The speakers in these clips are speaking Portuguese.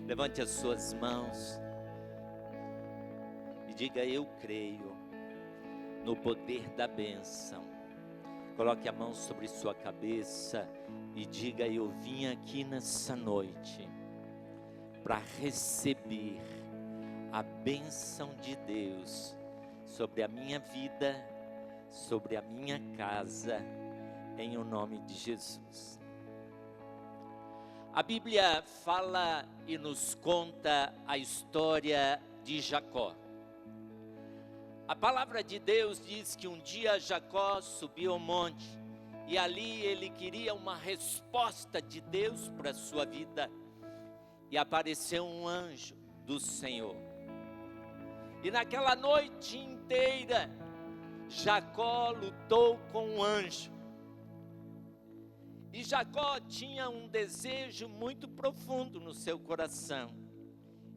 Levante as suas mãos e diga: eu creio no poder da bênção. Coloque a mão sobre sua cabeça e diga: eu vim aqui nessa noite para receber a bênção de Deus sobre a minha vida, sobre a minha casa, em o nome de Jesus. A Bíblia fala e nos conta a história de Jacó. A palavra de Deus diz que um dia Jacó subiu ao monte e ali ele queria uma resposta de Deus para a sua vida. E apareceu um anjo do Senhor. E naquela noite inteira, Jacó lutou com o anjo. E Jacó tinha um desejo muito profundo no seu coração.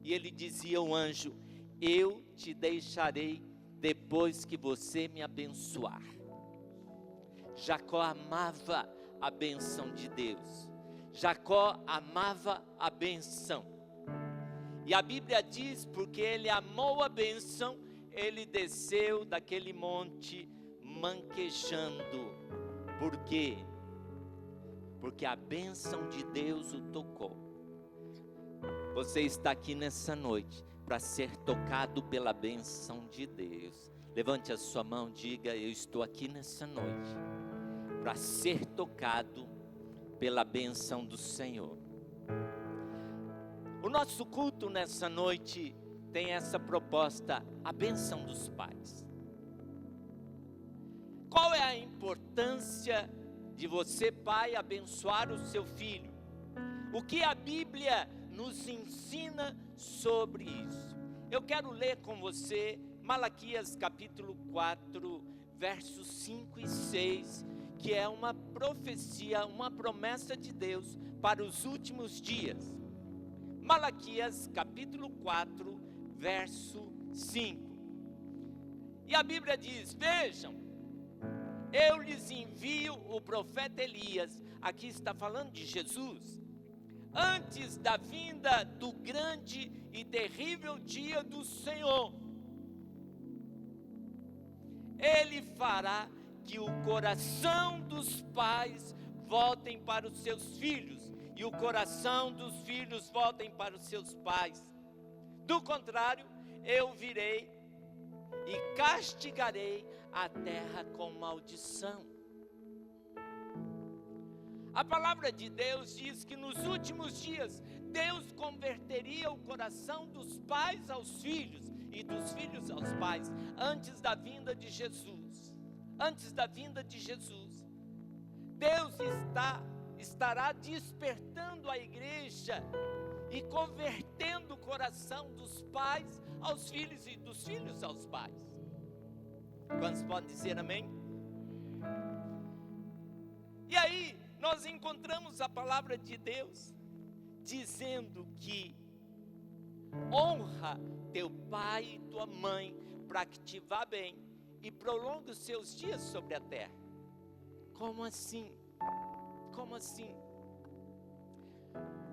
E ele dizia ao anjo: eu te deixarei depois que você me abençoar. Jacó amava a bênção de Deus. Jacó amava a bênção. E a Bíblia diz, porque ele amou a bênção, ele desceu daquele monte manquejando. Por quê? Porque a bênção de Deus o tocou. Você está aqui nessa noite para ser tocado pela bênção de Deus. Levante a sua mão e diga: eu estou aqui nessa noite para ser tocado pela bênção do Senhor. O nosso culto nessa noite tem essa proposta, a bênção dos pais. Qual é a importância de você, pai, abençoar o seu filho? O que a Bíblia nos ensina sobre isso? Eu quero ler com você Malaquias capítulo 4, versos 5 e 6, que é uma profecia, uma promessa de Deus para os últimos dias. Malaquias capítulo 4, verso 5. E a Bíblia diz: vejam, eu lhes envio o profeta Elias, aqui está falando de Jesus, antes da vinda do grande e terrível dia do Senhor. Ele fará que o coração dos pais voltem para os seus filhos, e o coração dos filhos voltem para os seus pais. Do contrário, eu virei e castigarei a terra com maldição. A palavra de Deus diz que nos últimos dias, Deus converteria o coração dos pais aos filhos e dos filhos aos pais, antes da vinda de Jesus. Antes da vinda de Jesus, Deus estará despertando a igreja e convertendo o coração dos pais aos filhos e dos filhos aos pais. Quantos podem dizer amém? E aí, nós encontramos a palavra de Deus dizendo que honra teu pai e tua mãe para que te vá bem e prolongue os seus dias sobre a terra. Como assim? Como assim?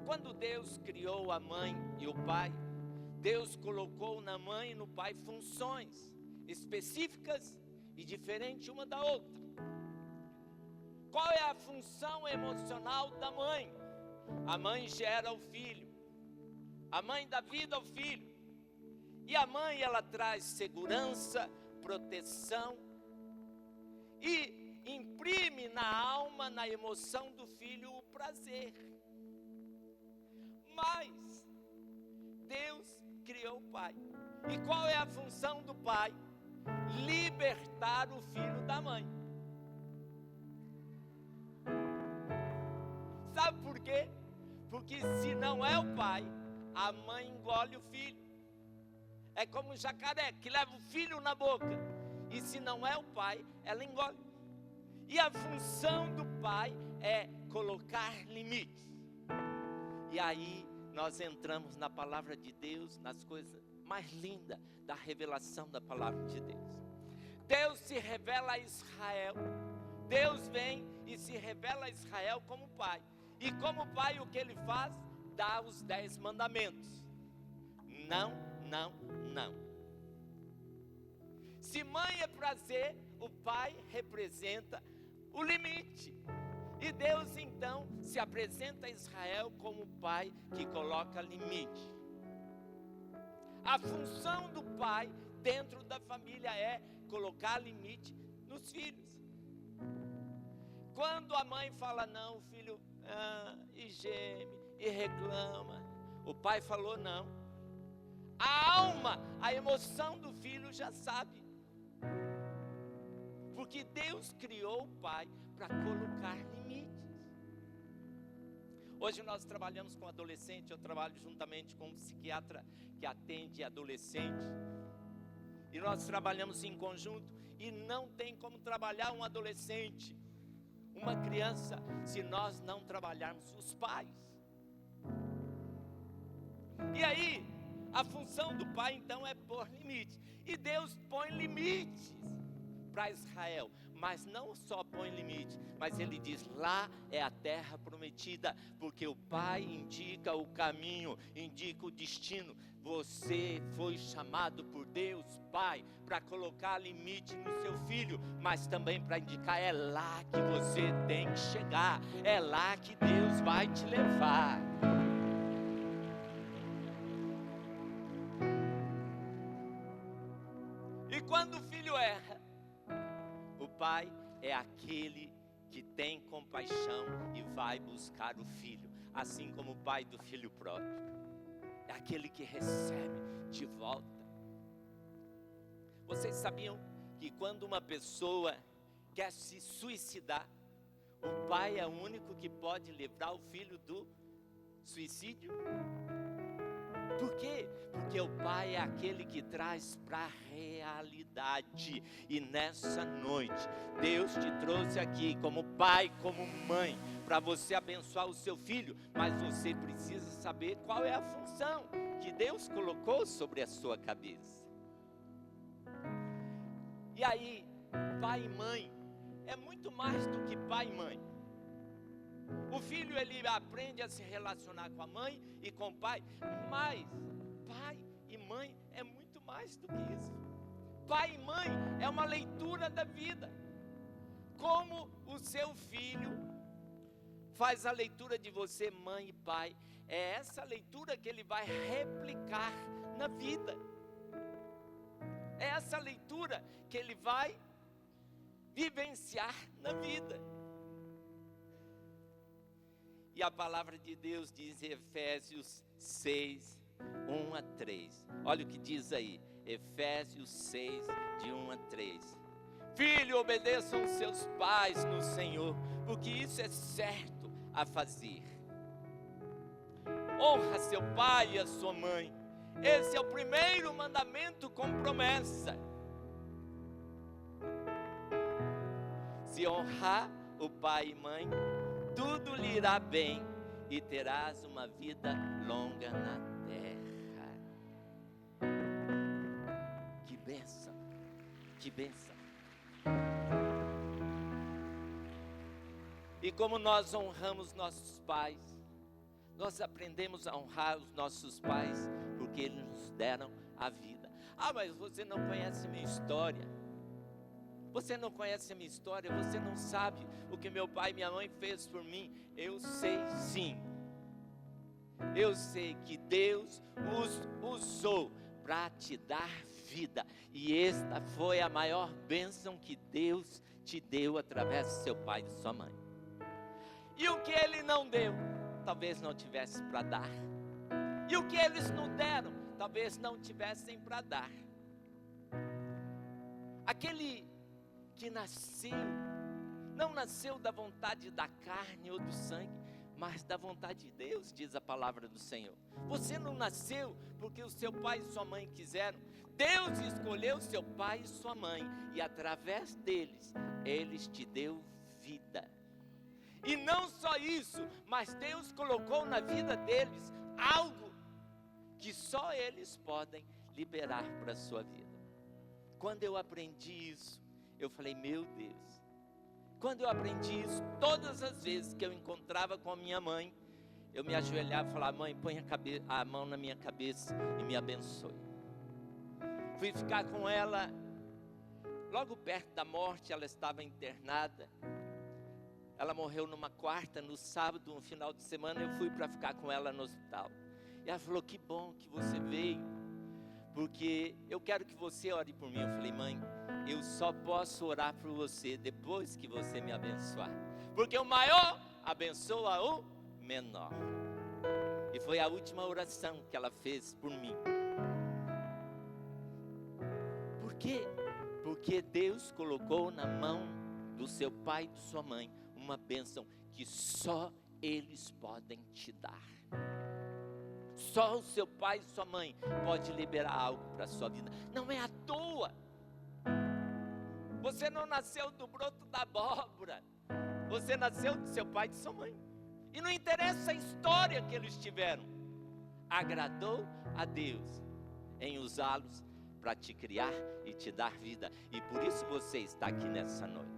Quando Deus criou a mãe e o pai, Deus colocou na mãe e no pai funções específicas e diferentes uma da outra. Qual é a função emocional da mãe? A mãe gera o filho, a mãe dá vida ao filho, e a mãe, ela traz segurança, proteção e imprime na alma, na emoção do filho o prazer. Mas Deus criou o pai. E qual é a função do pai? Libertar o filho da mãe. Sabe por quê? Porque se não é o pai, a mãe engole o filho. É como um jacaré que leva o filho na boca, e se não é o pai, ela engole. E a função do pai é colocar limites. E aí nós entramos na palavra de Deus, nas coisas mais lindas da revelação da palavra de Deus. Deus se revela a Israel. Deus vem e se revela a Israel como pai. E como pai, o que ele faz? dá os 10 mandamentos. Não, não, não. Se mãe é prazer, o pai representa o limite. E Deus então se apresenta a Israel como o pai que coloca limite. A função do pai dentro da família é colocar limite nos filhos. Quando a mãe fala não, o filho e geme e reclama, o pai falou não. A alma, a emoção do filho já sabe. Porque Deus criou o pai para colocar limites. Hoje nós trabalhamos com adolescente, eu trabalho juntamente com um psiquiatra que atende adolescente. E nós trabalhamos em conjunto e não tem como trabalhar um adolescente, uma criança, se nós não trabalharmos os pais. E aí, a função do pai então é pôr limite. E Deus põe limites para Israel, mas não só põe limite, mas ele diz, lá é a terra prometida, porque o pai indica o caminho, indica o destino. Você foi chamado por Deus, pai, para colocar limite no seu filho, mas também para indicar, é lá que você tem que chegar, é lá que Deus vai te levar. E quando o filho erra, o pai é aquele que tem compaixão e vai buscar o filho, assim como o pai do filho pródigo. É aquele que recebe de volta. Vocês sabiam que quando uma pessoa quer se suicidar, o pai é o único que pode livrar o filho do suicídio? Por quê? Porque o pai é aquele que traz para a realidade. E nessa noite, Deus te trouxe aqui como pai, como mãe, para você abençoar o seu filho. Mas você precisa saber qual é a função que Deus colocou sobre a sua cabeça. E aí, pai e mãe é muito mais do que pai e mãe. O filho, ele aprende a se relacionar com a mãe e com o pai, mas pai e mãe é muito mais do que isso. Pai e mãe é uma leitura da vida. Como o seu filho faz a leitura de você, mãe e pai, é essa leitura que ele vai replicar na vida. É essa leitura que ele vai vivenciar na vida. E a palavra de Deus diz em Efésios 6, 1 a 3. Olha o que diz aí, Efésios 6, de 1 a 3. Filho, obedeçam seus pais no Senhor, porque isso é certo a fazer. Honra seu pai e a sua mãe. Esse é o primeiro mandamento com promessa. Se honrar o pai e mãe, tudo lhe irá bem e terás uma vida longa na terra. Que bênção, que bênção. E como nós honramos nossos pais, nós aprendemos a honrar os nossos pais, porque eles nos deram a vida. Ah, mas você não conhece minha história. Você não conhece a minha história, você não sabe o que meu pai e minha mãe fez por mim. Eu sei sim. Eu sei que Deus os usou para te dar vida. E esta foi a maior bênção que Deus te deu através do seu pai e de sua mãe. E o que ele não deu, talvez não tivesse para dar. E o que eles não deram, talvez não tivessem para dar. Aquele que nasceu, não nasceu da vontade da carne ou do sangue, mas da vontade de Deus, diz a palavra do Senhor. Você não nasceu porque o seu pai e sua mãe quiseram. Deus escolheu seu pai e sua mãe, e através deles, eles te deu vida. E não só isso, mas Deus colocou na vida deles algo que só eles podem liberar para a sua vida. Quando eu aprendi isso, eu falei, meu Deus. Quando eu aprendi isso, todas as vezes que eu encontrava com a minha mãe, eu me ajoelhava e falava: mãe, põe a mão na minha cabeça e me abençoe. Fui ficar com ela, logo perto da morte, ela estava internada. Ela morreu numa quarta, no sábado, no final de semana, eu fui para ficar com ela no hospital. E ela falou: que bom que você veio, porque eu quero que você ore por mim. Eu falei: mãe, eu só posso orar por você depois que você me abençoar, porque o maior abençoa o menor. E foi a última oração que ela fez por mim. Por quê? Porque Deus colocou na mão do seu pai e de sua mãe uma bênção que só eles podem te dar. Só o seu pai e sua mãe pode liberar algo para a sua vida. Não é à toa. Você não nasceu do broto da abóbora. Você nasceu do seu pai e de sua mãe. E não interessa a história que eles tiveram. Agradou a Deus em usá-los para te criar e te dar vida. E por isso você está aqui nessa noite.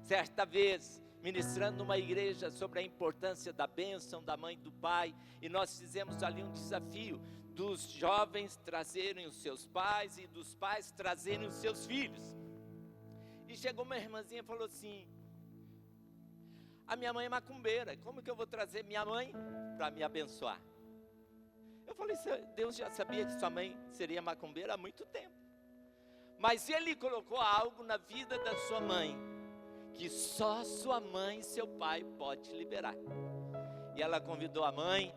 Certa vez, ministrando numa igreja sobre a importância da bênção da mãe e do pai, e nós fizemos ali um desafio dos jovens trazerem os seus pais e dos pais trazerem os seus filhos. E chegou uma irmãzinha e falou assim: a minha mãe é macumbeira, como que eu vou trazer minha mãe para me abençoar? Eu falei: Deus já sabia que sua mãe seria macumbeira há muito tempo, mas Ele colocou algo na vida da sua mãe que só sua mãe e seu pai podem liberar. E ela convidou a mãe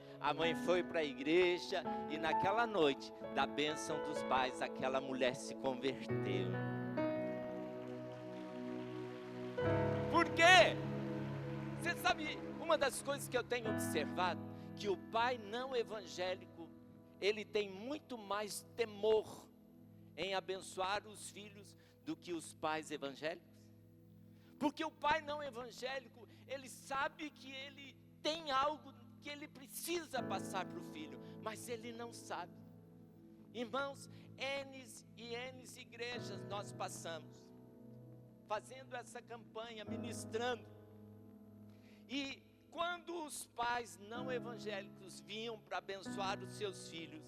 foi para a igreja, e naquela noite da bênção dos pais, aquela mulher se converteu. Por quê? Você sabe, uma das coisas que eu tenho observado, que o pai não evangélico, ele tem muito mais temor em abençoar os filhos do que os pais evangélicos. Porque o pai não evangélico, ele sabe que ele tem algo que ele precisa passar para o filho, mas ele não sabe. Irmãos, N e N igrejas nós passamos, fazendo essa campanha, ministrando. E quando os pais não evangélicos vinham para abençoar os seus filhos,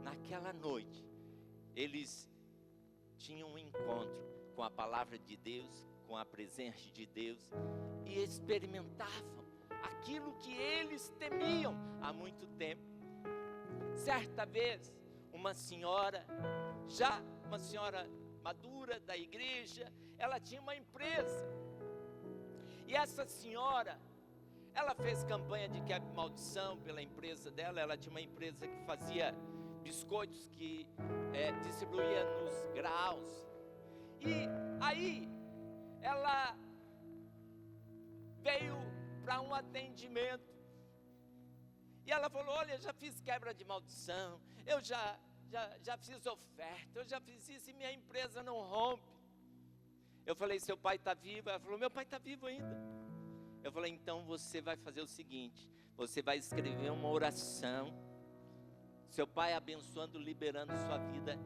naquela noite, eles tinham um encontro com a palavra de Deus, com a presença de Deus, e experimentavam aquilo que eles temiam há muito tempo. Certa vez, uma senhora madura da igreja, ela tinha uma empresa, e essa senhora, ela fez campanha de quebra maldição pela empresa dela. Ela tinha uma empresa que fazia biscoitos, que distribuía nos graus. E aí, ela veio para um atendimento, e ela falou: olha, já fiz quebra de maldição, eu já fiz oferta, eu já fiz isso e minha empresa não rompe. Eu falei: seu pai está vivo? Ela falou: meu pai está vivo ainda. Eu falei: então você vai fazer o seguinte, você vai escrever uma oração, seu pai abençoando, liberando sua vida,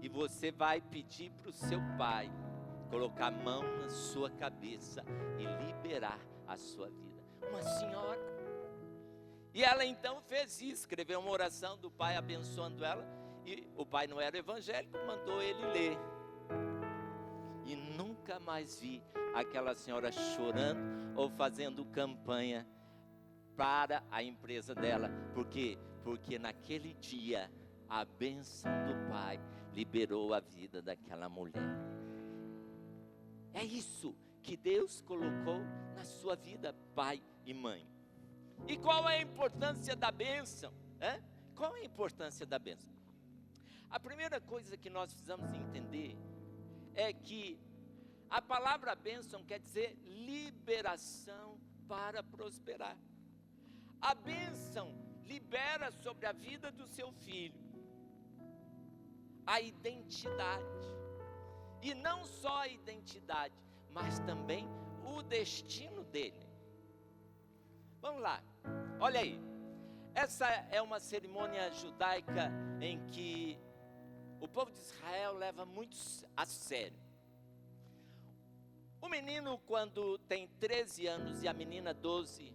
e você vai pedir para o seu pai colocar a mão na sua cabeça e liberar a sua vida. Uma senhora, e ela então fez isso, escreveu uma oração do pai abençoando ela, e o pai não era evangélico, mandou ele ler, e nunca mais vi aquela senhora chorando ou fazendo campanha para a empresa dela. Por quê? Porque naquele dia a bênção do pai liberou a vida daquela mulher. É isso que Deus colocou na sua vida, pai e mãe. E qual é a importância da bênção? Qual é a importância da bênção? A primeira coisa que nós precisamos entender é que a palavra bênção quer dizer liberação para prosperar. A bênção libera sobre a vida do seu filho a identidade. E não só a identidade, mas também o destino dele. Vamos lá, olha aí. Essa é uma cerimônia judaica em que o povo de Israel leva muito a sério. O menino, quando tem 13 anos e a menina 12,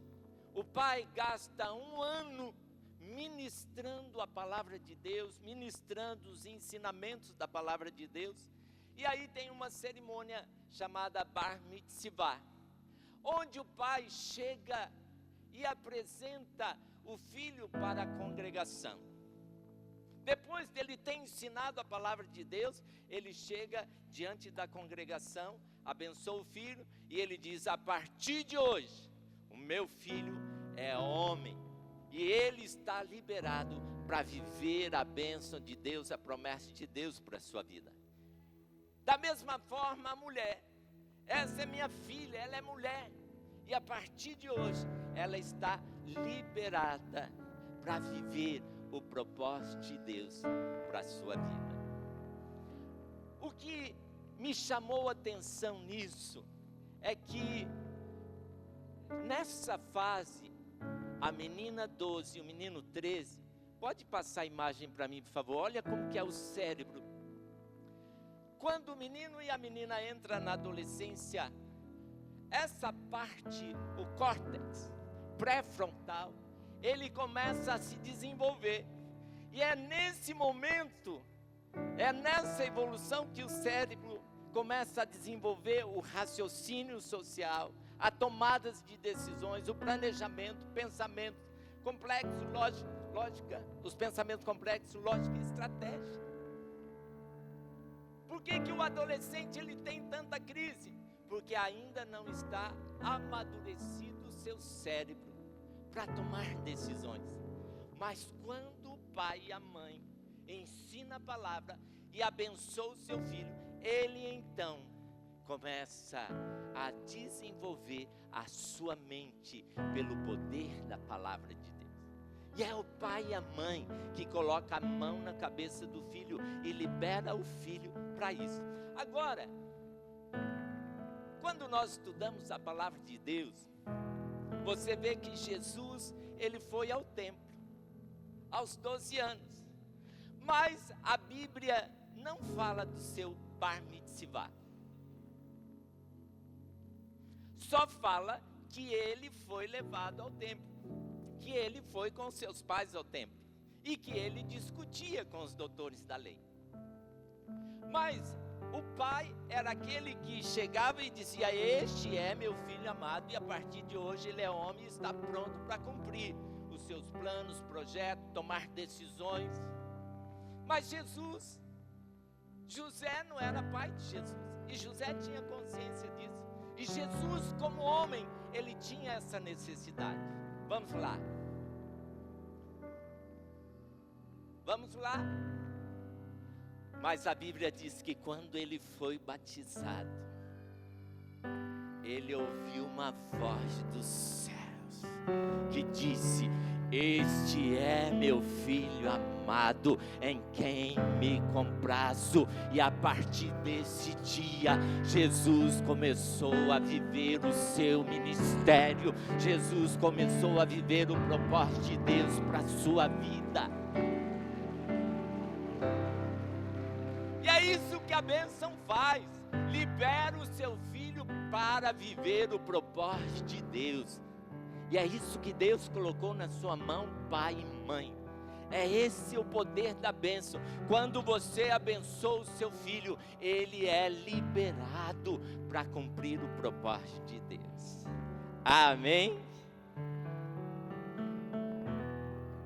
O pai gasta um ano ministrando a palavra de Deus, ministrando os ensinamentos da palavra de Deus. E aí tem uma cerimônia chamada Bar Mitzvah, onde o pai chega e apresenta o filho para a congregação. Depois dele ter ensinado a palavra de Deus, ele chega diante da congregação, abençoa o filho e ele diz: a partir de hoje, o meu filho é homem e ele está liberado para viver a bênção de Deus, a promessa de Deus para a sua vida. Da mesma forma a mulher, essa é minha filha, ela é mulher, e a partir de hoje ela está liberada para viver o propósito de Deus para a sua vida. O que me chamou a atenção nisso é que nessa fase, a menina 12 e o menino 13, pode passar a imagem para mim, por favor, olha como que é o cérebro. Quando o menino e a menina entram na adolescência, essa parte, o córtex pré-frontal, ele começa a se desenvolver. E é nesse momento, é nessa evolução que o cérebro começa a desenvolver o raciocínio social, a tomadas de decisões, o planejamento, pensamento complexo, lógica, os pensamentos complexos, lógica e estratégia. Por que que o adolescente ele tem tanta crise? Porque ainda não está amadurecido o seu cérebro para tomar decisões. Mas quando o pai e a mãe ensinam a palavra e abençoam o seu filho, ele então começa a desenvolver a sua mente pelo poder da palavra de Deus. E é o pai e a mãe que coloca a mão na cabeça do filho e libera o filho para isso. Agora, quando nós estudamos a palavra de Deus, você vê que Jesus, ele foi ao templo, aos 12 anos. Mas a Bíblia não fala do seu Bar Mitzvah. Só fala que ele foi levado ao templo, que ele foi com seus pais ao templo, e que ele discutia com os doutores da lei. Mas o pai era aquele que chegava e dizia: este é meu filho amado, e a partir de hoje ele é homem e está pronto para cumprir os seus planos, projetos, tomar decisões. Mas José não era pai de Jesus, e José tinha consciência disso. E Jesus, como homem, ele tinha essa necessidade. Vamos lá. Vamos lá. Mas a Bíblia diz que quando ele foi batizado, ele ouviu uma voz dos céus que disse: este é meu filho amado, em quem me comprazo. E a partir desse dia, Jesus começou a viver o seu ministério. Jesus começou a viver o propósito de Deus para a sua vida. E é isso que a bênção faz: libera o seu filho para viver o propósito de Deus. E é isso que Deus colocou na sua mão, pai e mãe. É esse o poder da bênção. Quando você abençoa o seu filho, ele é liberado para cumprir o propósito de Deus. Amém?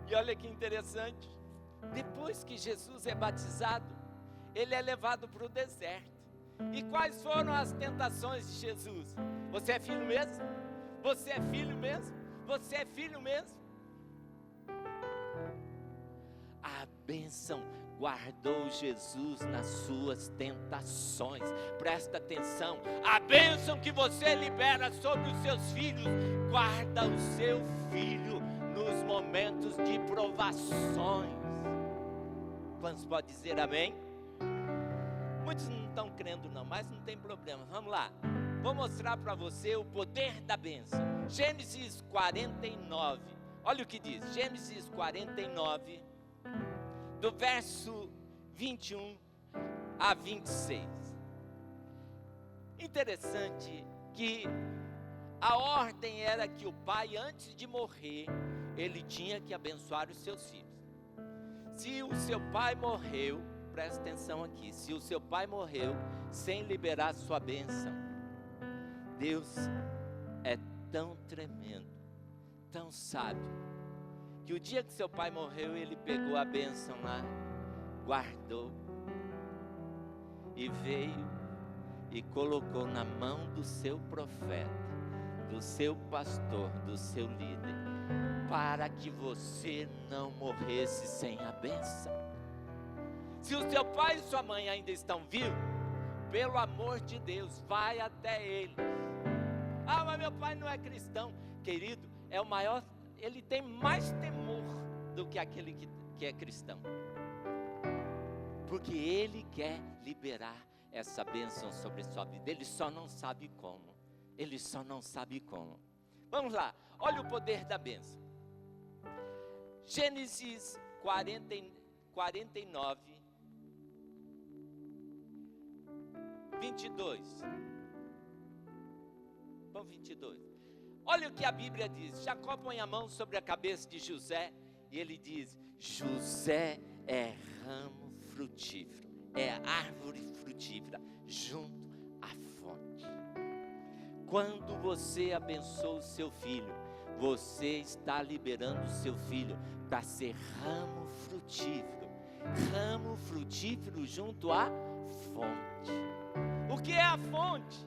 E olha que interessante. Depois que Jesus é batizado, ele é levado para o deserto. E quais foram as tentações de Jesus? Você é filho mesmo? Você é filho mesmo? Você é filho mesmo? A bênção guardou Jesus nas suas tentações. Presta atenção. A bênção que você libera sobre os seus filhos, guarda o seu filho nos momentos de provações. Quantos podem dizer amém? Muitos não estão crendo não, mas não tem problema. Vamos lá. Vou mostrar para você o poder da bênção. Gênesis 49. Olha o que diz. Gênesis 49, do verso 21 a 26. Interessante que A ordem era que o pai, antes de morrer, ele tinha que abençoar os seus filhos. Se o seu pai morreu, presta atenção aqui, se o seu pai morreu sem liberar sua bênção, Deus é tão tremendo, tão sábio, que o dia que seu pai morreu, ele pegou a bênção lá, guardou, e veio e colocou na mão do seu profeta, do seu pastor, do seu líder, para que você não morresse sem a bênção. Se o seu pai e sua mãe ainda estão vivos, pelo amor de Deus, vai até eles. Ah, mas meu pai não é cristão. Querido, é o maior, ele tem mais temor do que aquele que é cristão, porque ele quer liberar essa bênção sobre sua vida. Ele só não sabe como. Ele só não sabe como. Vamos lá, olha o poder da bênção. Gênesis 49, 22. Vamos 22. Olha o que a Bíblia diz. Jacó põe a mão sobre a cabeça de José e ele diz: José é ramo frutífero, é árvore frutífera junto à fonte. Quando você abençoa o seu filho, você está liberando o seu filho para ser ramo frutífero junto à fonte. O que é a fonte?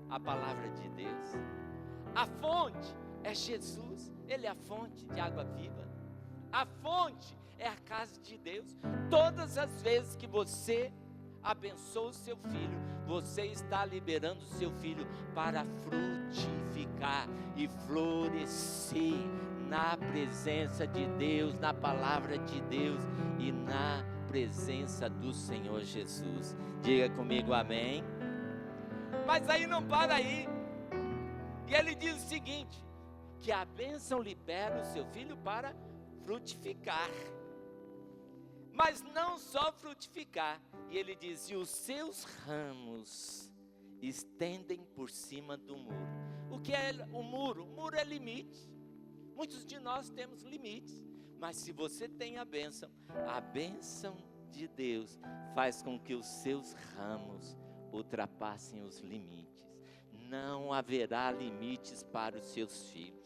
A palavra de Deus. A fonte é Jesus, ele é a fonte de água viva. A fonte é a casa de Deus. Todas as vezes que você abençoa o seu filho, você está liberando o seu filho para frutificar e florescer na presença de Deus, na palavra de Deus e na presença do Senhor Jesus. Diga comigo amém. Mas aí não para aí. E ele diz o seguinte, que a bênção libera o seu filho para frutificar. Mas não só frutificar. E ele diz, e os seus ramos estendem por cima do muro. O que é o muro? O muro é limite. Muitos de nós temos limites. Mas se você tem a bênção de Deus faz com que os seus ramos ultrapassem os limites. Não haverá limites para os seus filhos.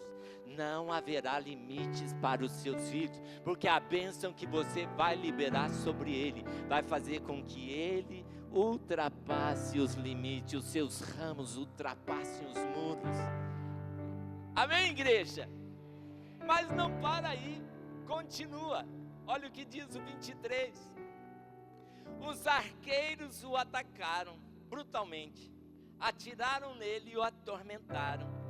Não haverá limites para os seus filhos, porque a bênção que você vai liberar sobre ele vai fazer com que ele ultrapasse os limites, os seus ramos ultrapassem os muros. Amém, igreja? Mas não para aí, continua. Olha o que diz o 23. Os arqueiros o atacaram brutalmente, atiraram nele e o atormentaram.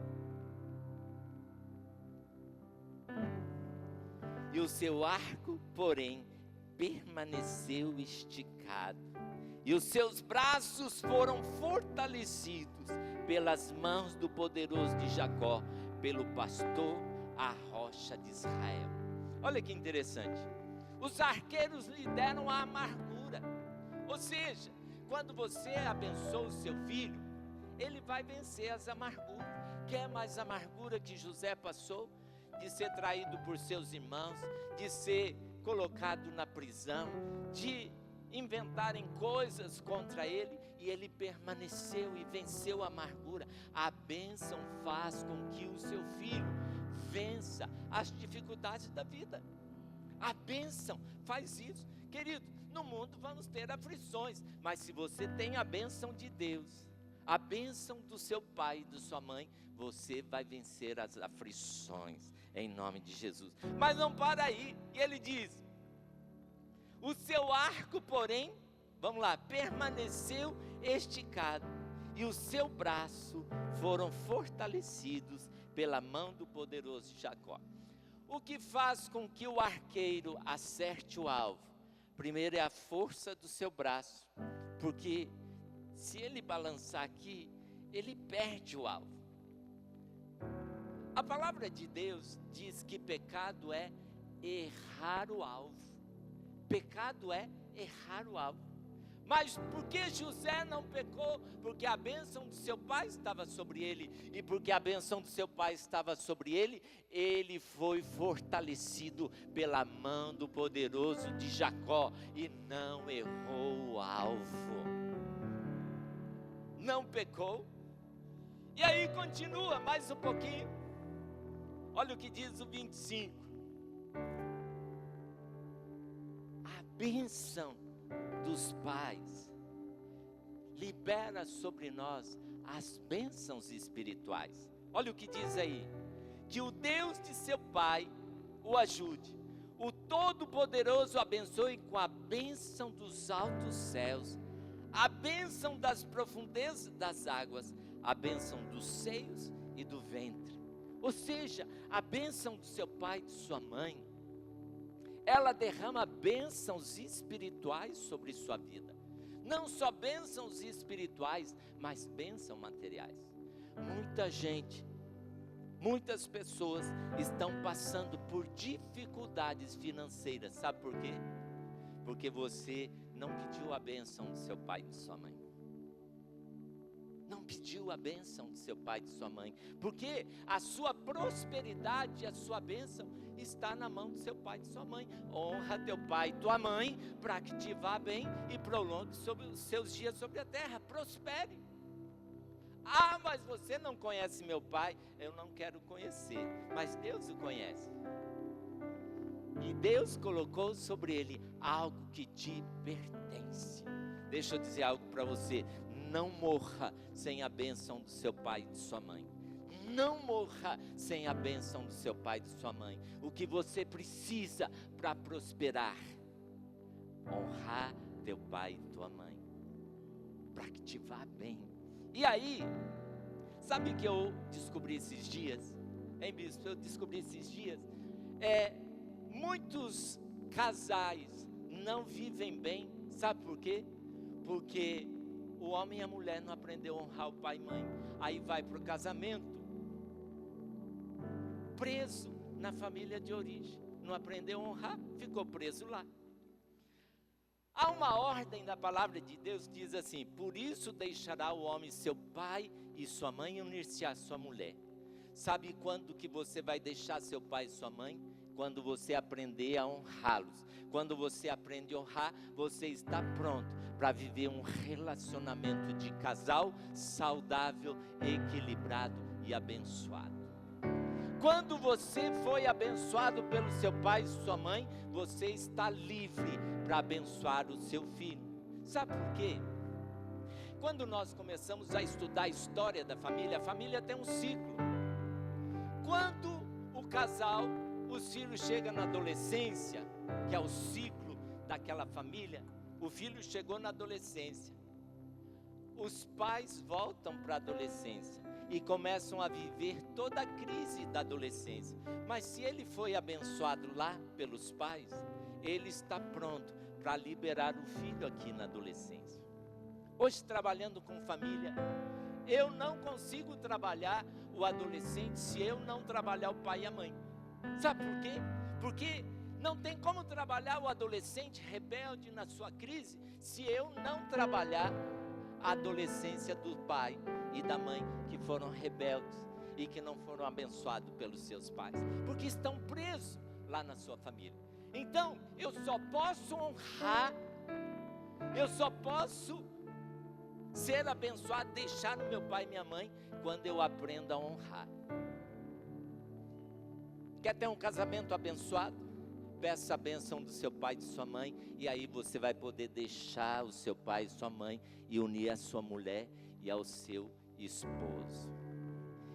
E o seu arco, porém, permaneceu esticado, e os seus braços foram fortalecidos pelas mãos do poderoso de Jacó, pelo pastor, a rocha de Israel. Olha que interessante. Os arqueiros lhe deram a amargura. Ou seja, quando você abençoa o seu filho, ele vai vencer as amarguras. Quer mais amargura que José passou? De ser traído por seus irmãos, de ser colocado na prisão, de inventarem coisas contra ele, e ele permaneceu e venceu a amargura. A bênção faz com que o seu filho vença as dificuldades da vida. A bênção faz isso. Querido, no mundo vamos ter aflições, mas se você tem a bênção de Deus, a bênção do seu pai e da sua mãe, você vai vencer as aflições, em nome de Jesus. Mas não para aí, e ele diz, o seu arco, porém, vamos lá, permaneceu esticado, e o seu braço foram fortalecidos pela mão do poderoso Jacó. O que faz com que o arqueiro acerte o alvo? Primeiro é a força do seu braço, porque se ele balançar aqui, ele perde o alvo. A palavra de Deus diz que pecado é errar o alvo. Pecado é errar o alvo. Mas por que José não pecou? Porque a bênção do seu pai estava sobre ele. E porque a bênção do seu pai estava sobre ele, ele foi fortalecido pela mão do poderoso de Jacó. E não errou o alvo. Não pecou. E aí continua mais um pouquinho. Olha o que diz o 25. A bênção dos pais libera sobre nós as bênçãos espirituais. Olha o que diz aí: que o Deus de seu pai o ajude, o Todo-Poderoso o abençoe com a bênção dos altos céus, a bênção das profundezas das águas, a bênção dos seios e do ventre. Ou seja, a bênção do seu pai e de sua mãe, ela derrama bênçãos espirituais sobre sua vida. Não só bênçãos espirituais, mas bênçãos materiais. Muita gente, muitas pessoas estão passando por dificuldades financeiras. Sabe por quê? Porque você não pediu a bênção do seu pai e de sua mãe. Não pediu a bênção do seu pai e de sua mãe. Porque a sua prosperidade, a sua bênção está na mão do seu pai e de sua mãe. Honra teu pai e tua mãe, para que te vá bem e prolongue sobre os seus dias sobre a terra. Prospere. Ah, mas você não conhece meu pai. Eu não quero conhecer, mas Deus o conhece. E Deus colocou sobre ele algo que te pertence. Deixa eu dizer algo para você: não morra sem a bênção do seu pai e de sua mãe. Não morra sem a bênção do seu pai e de sua mãe. O que você precisa para prosperar? Honrar teu pai e tua mãe, para que te vá bem. E aí, sabe o que eu descobri esses dias? Hein, bispo? Eu descobri esses dias. Muitos casais não vivem bem. Sabe por quê? Porque o homem e a mulher não aprendeu a honrar o pai e mãe. Aí vai para o casamento, preso na família de origem. Não aprendeu a honrar, ficou preso lá. Há uma ordem da palavra de Deus que diz assim: por isso deixará o homem seu pai e sua mãe e unir-se à sua mulher. Sabe quando que você vai deixar seu pai e sua mãe? Quando você aprender a honrá-los. Quando você aprende a honrar, você está pronto para viver um relacionamento de casal saudável, equilibrado e abençoado. Quando você foi abençoado pelo seu pai e sua mãe, você está livre para abençoar o seu filho. Sabe por quê? Quando nós começamos a estudar a história da família, a família tem um ciclo. Quando o casal, os filhos chegam na adolescência, que é o ciclo daquela família, o filho chegou na adolescência, os pais voltam para a adolescência e começam a viver toda a crise da adolescência. Mas se ele foi abençoado lá pelos pais, ele está pronto para liberar o filho aqui na adolescência. Hoje, trabalhando com família, eu não consigo trabalhar o adolescente se eu não trabalhar o pai e a mãe. Sabe por quê? Porque não tem como trabalhar o adolescente rebelde na sua crise se eu não trabalhar a adolescência do pai e da mãe que foram rebeldes e que não foram abençoados pelos seus pais, porque estão presos lá na sua família. Então, eu só posso honrar, eu só posso ser abençoado, deixar no meu pai e minha mãe, quando eu aprendo a honrar. Quer ter um casamento abençoado? Peça a bênção do seu pai e de sua mãe, e aí você vai poder deixar o seu pai e sua mãe e unir a sua mulher e ao seu esposo.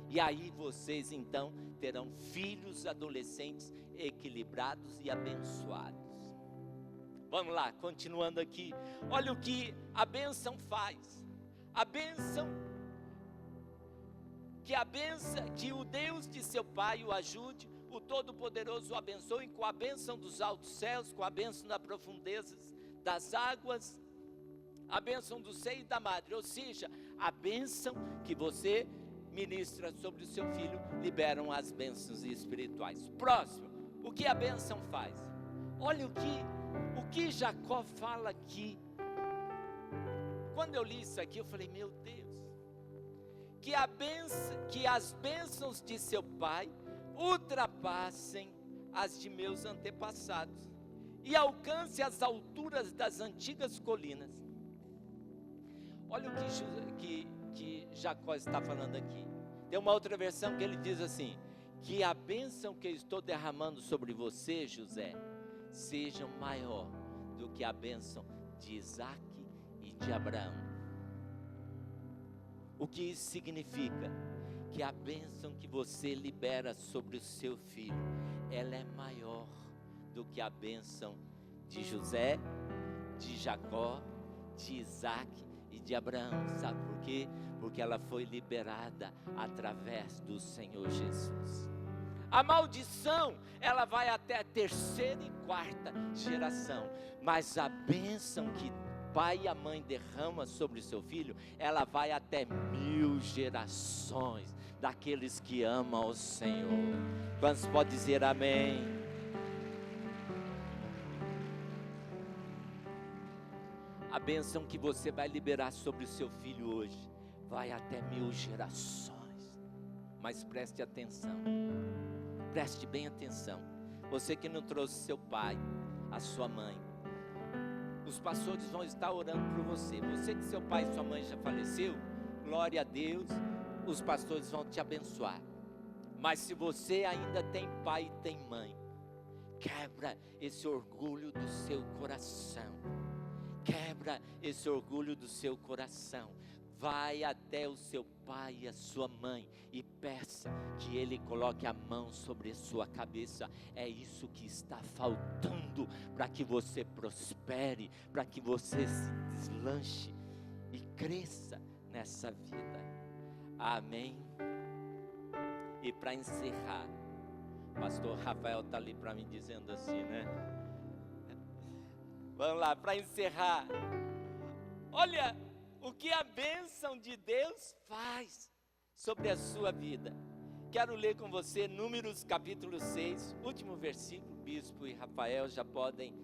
E aí vocês então terão filhos adolescentes equilibrados e abençoados. Vamos lá, continuando aqui. Olha o que a bênção faz. A bênção, que o Deus de seu pai o ajude, o Todo-Poderoso o abençoe com a bênção dos altos céus, com a bênção das profundezas das águas, a bênção do seio e da madre. Ou seja, a bênção que você ministra sobre o seu filho, liberam as bênçãos espirituais. Próximo, o que a bênção faz? Olha o que Jacó fala aqui. Quando eu li isso aqui, eu falei, meu Deus, que as bênçãos de seu pai ultrapassem as de meus antepassados e alcance as alturas das antigas colinas. Olha o que Jacó está falando aqui. Tem uma outra versão que ele diz assim: que a bênção que eu estou derramando sobre você, José, seja maior do que a bênção de Isaac e de Abraão. O que isso significa? Que a bênção que você libera sobre o seu filho, ela é maior do que a bênção de José, de Jacó, de Isaac e de Abraão. Sabe por quê? Porque ela foi liberada através do Senhor Jesus. A maldição, ela vai até a terceira e quarta geração, mas a bênção que o pai e a mãe derrama sobre o seu filho, ela vai até 1000 gerações daqueles que amam o Senhor. Quantos podem dizer amém? A bênção que você vai liberar sobre o seu filho hoje vai até 1000 gerações. Mas preste atenção, preste bem atenção. Você que não trouxe seu pai, a sua mãe, os pastores vão estar orando por você. Você que seu pai e sua mãe já faleceu, glória a Deus, os pastores vão te abençoar. Mas se você ainda tem pai e tem mãe, quebra esse orgulho do seu coração. Quebra esse orgulho do seu coração. Vai até o seu pai e a sua mãe e peça que ele coloque a mão sobre a sua cabeça. É isso que está faltando para que você prospere, para que você se deslanche e cresça nessa vida. Amém? E para encerrar, pastor Rafael está ali para mim dizendo assim, né? Vamos lá, para encerrar. Olha o que a bênção de Deus faz sobre a sua vida. Quero ler com você Números capítulo 6, último versículo. Bispo e Rafael já podem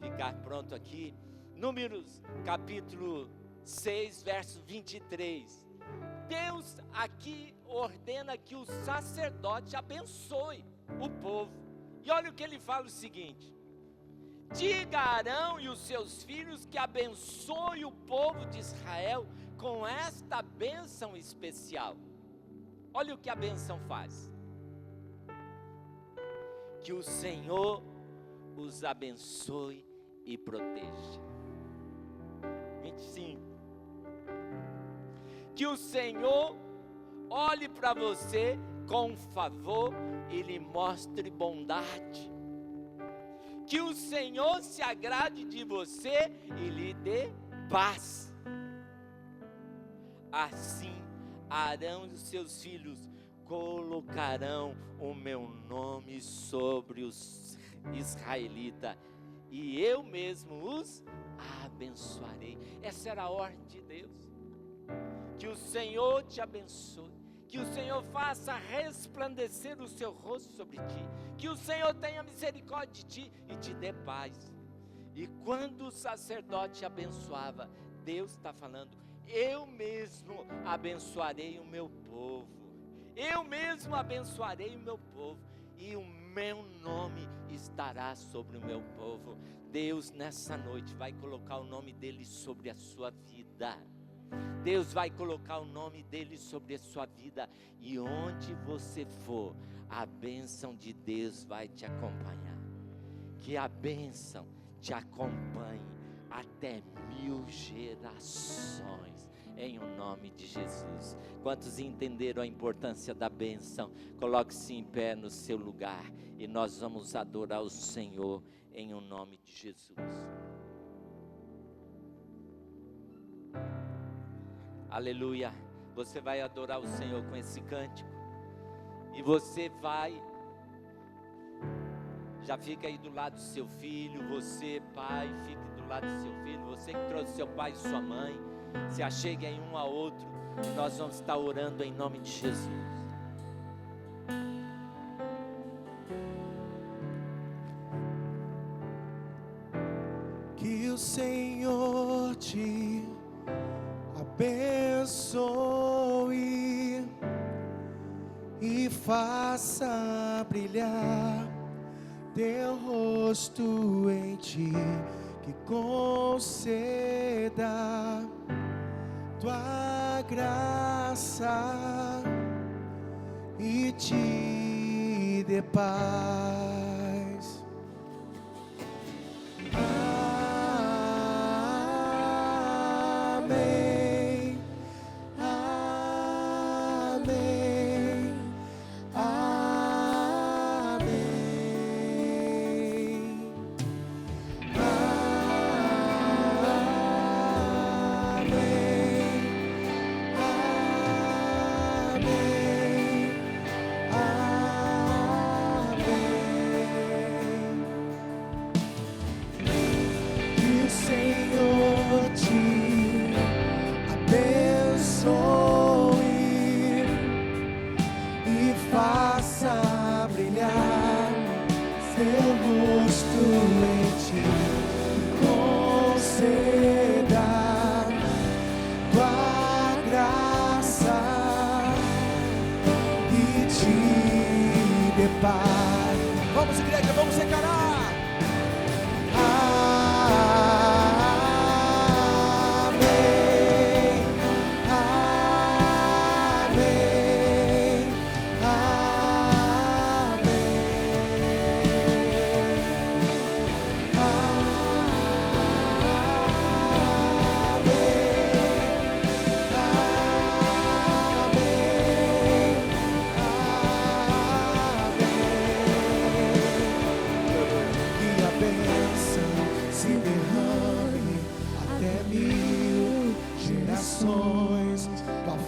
ficar pronto aqui. Números capítulo 6, verso 23. Deus aqui ordena que o sacerdote abençoe o povo. E olha o que ele fala o seguinte: diga a Arão e os seus filhos que abençoe o povo de Israel com esta bênção especial. Olha o que a bênção faz: que o Senhor os abençoe e proteja. 25. Que o Senhor olhe para você com favor e lhe mostre bondade. Que o Senhor se agrade de você e lhe dê paz. Assim, Arão e os seus filhos colocarão o meu nome sobre os israelitas, e eu mesmo os abençoarei. Essa era a ordem de Deus. Que o Senhor te abençoe, que o Senhor faça resplandecer o seu rosto sobre ti, que o Senhor tenha misericórdia de ti e te dê paz. E quando o sacerdote abençoava, Deus está falando: eu mesmo abençoarei o meu povo, eu mesmo abençoarei o meu povo, e o meu nome estará sobre o meu povo. Deus nessa noite vai colocar o nome dele sobre a sua vida. Deus vai colocar o nome dele sobre a sua vida, e onde você for, a bênção de Deus vai te acompanhar. Que a bênção te acompanhe até 1000 gerações, em o nome de Jesus. Quantos entenderam a importância da bênção? Coloque-se em pé no seu lugar e nós vamos adorar o Senhor em o nome de Jesus. Aleluia. Você vai adorar o Senhor com esse cântico. E você vai, já fica aí do lado do seu filho. Você, pai, fique do lado do seu filho. Você que trouxe seu pai e sua mãe, se achegue em um ao outro. E nós vamos estar orando em nome de Jesus. Que o Senhor te abençoe e faça brilhar teu rosto em ti, que conceda tua graça e te dê paz. Amém. Amém. Amém. Vamos, igreja, vamos encarar. Amém. Amém.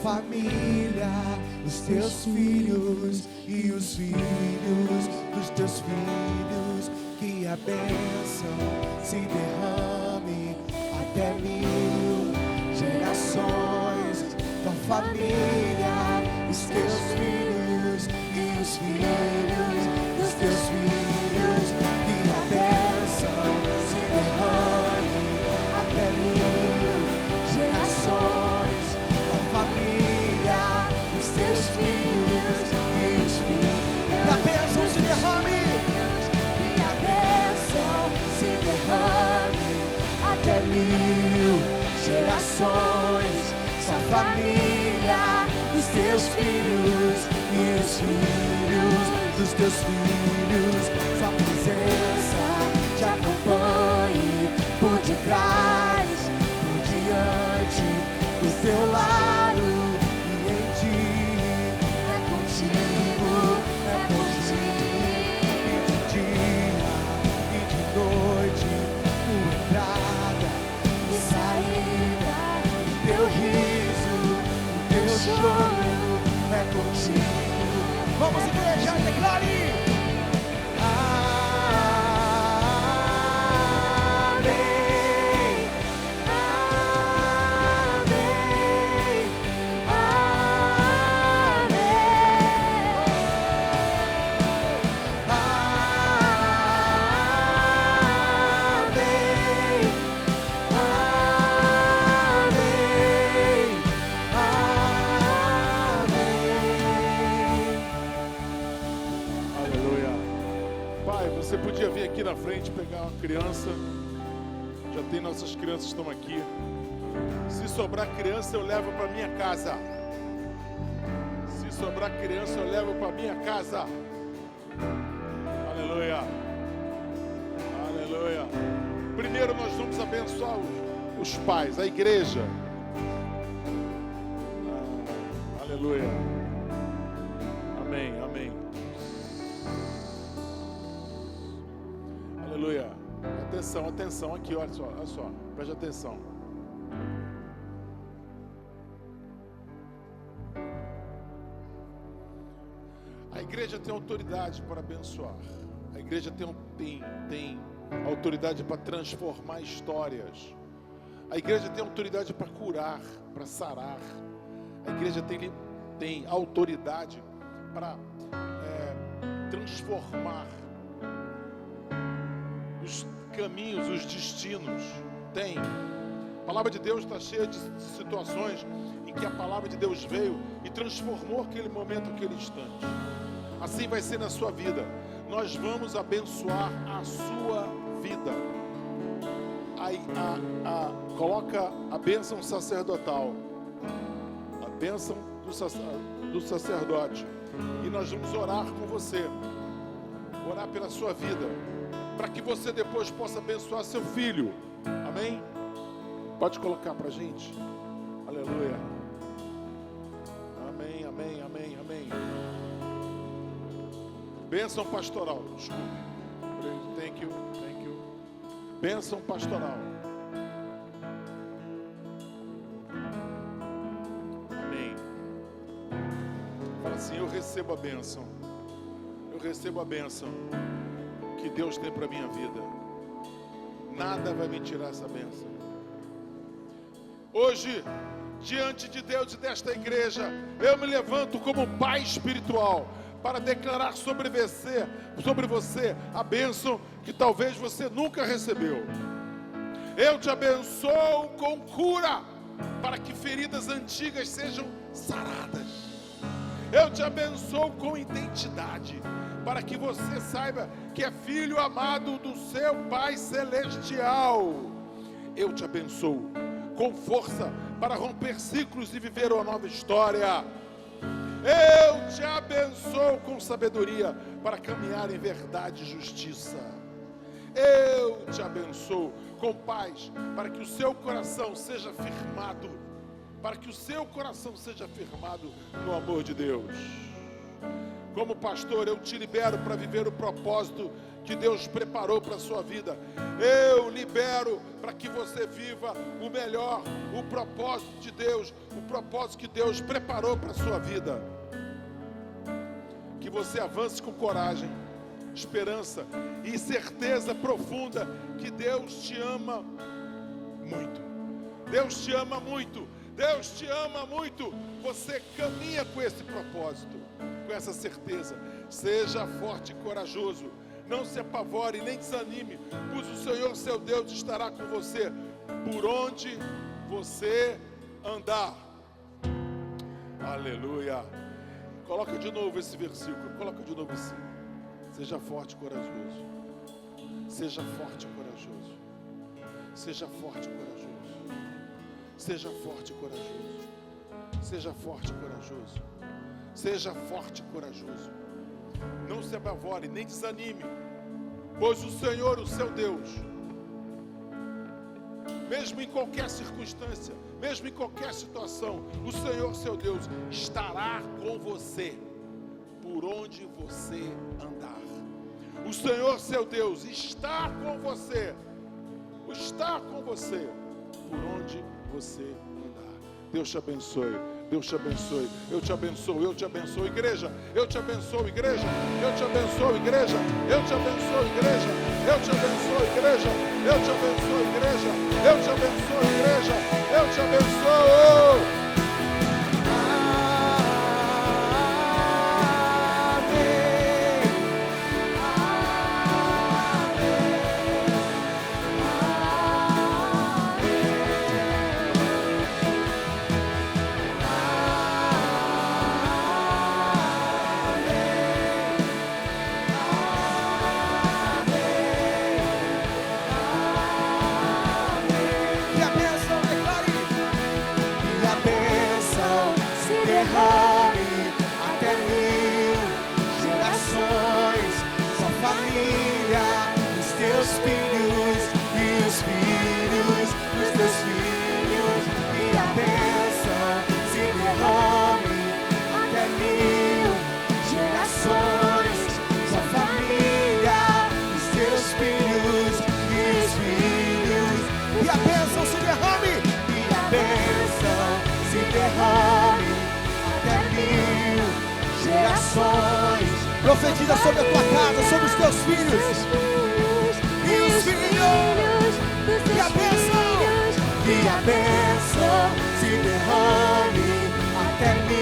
Família, os teus filhos e os filhos dos teus filhos, que a bênção se derrame até 1000 gerações. Tua família, os teus filhos e os filhos dos teus filhos, que a bênção se derrame até 1000 gerações. Família, os teus filhos e os filhos, que a bênção se derrame, que a bênção se derrame até 1000 gerações. Sua família, os teus filhos e os filhos dos teus filhos, sua presença te acompanhe por detrás, por diante, do teu lado e em ti. É contigo, e de dia e de noite, tua entrada e saída, teu riso, teu choro é contigo. Vamos, igreja, declare. Você podia vir aqui na frente pegar uma criança. Já tem nossas crianças que estão aqui. Se sobrar criança, eu levo para minha casa. Se sobrar criança, eu levo para minha casa. Aleluia. Aleluia. Primeiro nós vamos abençoar os pais, a igreja. Aleluia. Amém, amém. Aleluia. Atenção, atenção aqui, olha só, preste atenção. A igreja tem autoridade para abençoar. A igreja tem autoridade para transformar histórias. A igreja tem autoridade para curar, para sarar. A igreja tem autoridade para transformar os caminhos, os destinos. Tem. A palavra de Deus está cheia de situações em que a palavra de Deus veio e transformou aquele momento, aquele instante. Assim vai ser na sua vida. Nós vamos abençoar a sua vida. Coloca a bênção sacerdotal, a bênção do sacerdote, e nós vamos orar com você, orar pela sua vida, para que você depois possa abençoar seu filho. Amém? Pode colocar para a gente. Aleluia. Amém, amém, amém, amém. Bênção pastoral. Desculpe. Thank you, thank you. Bênção pastoral. Amém. Fala assim: eu recebo a bênção. Eu recebo a bênção que Deus tem para minha vida. Nada vai me tirar essa bênção. Hoje, diante de Deus e desta igreja, eu me levanto como pai espiritual para declarar sobre você a bênção que talvez você nunca recebeu. Eu te abençoo com cura, para que feridas antigas sejam saradas. Eu te abençoo com identidade, para que você saiba que é filho amado do seu Pai Celestial. Eu te abençoo com força para romper ciclos e viver uma nova história. Eu te abençoo com sabedoria para caminhar em verdade e justiça. Eu te abençoo com paz para que o seu coração seja firmado, para que o seu coração seja firmado no amor de Deus. Como pastor, eu te libero para viver o propósito que Deus preparou para a sua vida. Eu libero para que você viva o melhor, o propósito de Deus, o propósito que Deus preparou para a sua vida. Que você avance com coragem, esperança e certeza profunda que Deus te ama muito. Deus te ama muito. Deus te ama muito. Você caminha com esse propósito, com essa certeza. Seja forte e corajoso. Não se apavore nem desanime, pois o Senhor seu Deus estará com você por onde você andar. Aleluia. Coloca de novo esse versículo. Coloca de novo assim. Seja forte e corajoso. Seja forte e corajoso. Seja forte e corajoso. Seja forte e corajoso. Seja forte e corajoso. Seja forte e corajoso. Não se apavore, nem desanime, pois o Senhor, o seu Deus, mesmo em qualquer circunstância, mesmo em qualquer situação, o Senhor, seu Deus, estará com você por onde você andar. O Senhor, seu Deus, está com você por onde você andar. Deus te abençoe. Deus te abençoe, eu te abençoo, igreja, eu te abençoo, igreja, eu te abençoo, igreja, eu te abençoo, igreja, eu te abençoo, igreja, eu te abençoo, igreja, eu te abençoo, igreja, eu te abençoo. Profetiza sobre a tua casa, sobre os teus filhos e os filhos, e a bênção se derrame até 1000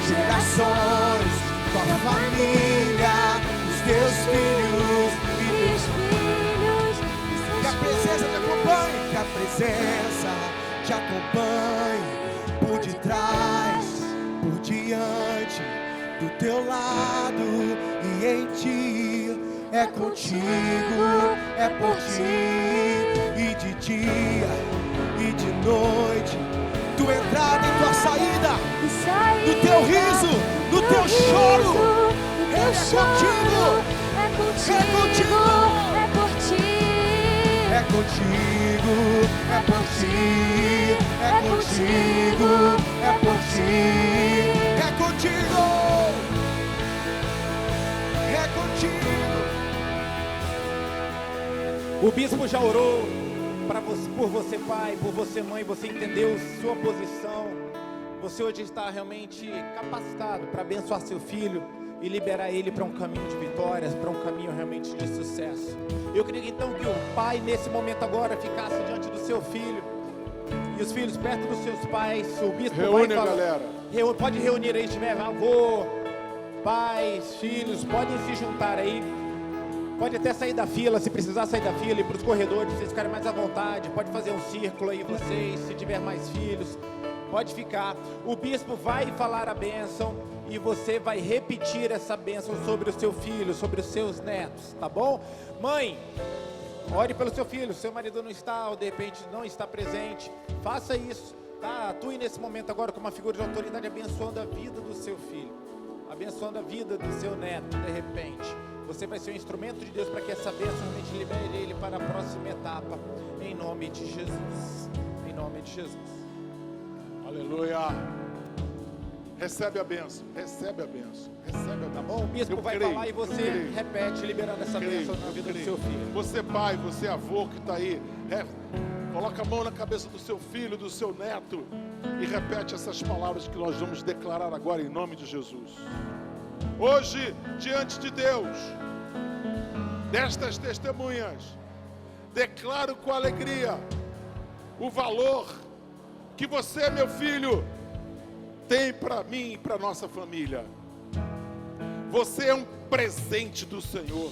gerações, tua família, os teus filhos e os filhos, que a presença te acompanhe, que a presença acompanhe por detrás, por diante, do teu lado e em ti. É contigo, é por ti, e de dia e de noite, tua entrada e tua saída, do teu riso, do teu choro. Ele é contigo, é contigo, é por ti, é contigo, é por ti, é contigo, é por ti, é contigo, é contigo. O bispo já orou por você, pai, por você, mãe. Você entendeu sua posição. Você hoje está realmente capacitado para abençoar seu filho e liberar ele para um caminho de vitórias, para um caminho realmente de sucesso. Eu queria então que o pai, nesse momento agora, ficasse diante do seu filho e os filhos perto dos seus pais. O bispo Reúne vai a falar. galera. Pode reunir aí, se tiver avô, pais, filhos, podem se juntar aí. Pode até sair da fila, se precisar sair da fila, ir para os corredores, vocês ficarem mais à vontade. Pode fazer um círculo aí vocês, se tiver mais filhos, pode ficar. O bispo vai falar a bênção e você vai repetir essa bênção sobre o seu filho, sobre os seus netos, tá bom? Mãe, ore pelo seu filho, seu marido não está ou de repente não está presente, faça isso, tá? Atue nesse momento agora como uma figura de autoridade, abençoando a vida do seu filho, abençoando a vida do seu neto, de repente. Você vai ser um instrumento de Deus para que essa bênção realmente libere ele para a próxima etapa, em nome de Jesus, em nome de Jesus. Aleluia. Recebe a bênção, recebe a bênção, recebe a bênção. Tá bom? O bispo vai falar e você repete, liberando essa bênção na vida do seu filho. Você pai, você avô que está aí, coloca a mão na cabeça do seu filho, do seu neto e repete essas palavras que nós vamos declarar agora em nome de Jesus. Hoje, diante de Deus, destas testemunhas, declaro com alegria o valor que você, meu filho, tem para mim e para nossa família. Você é um presente do Senhor.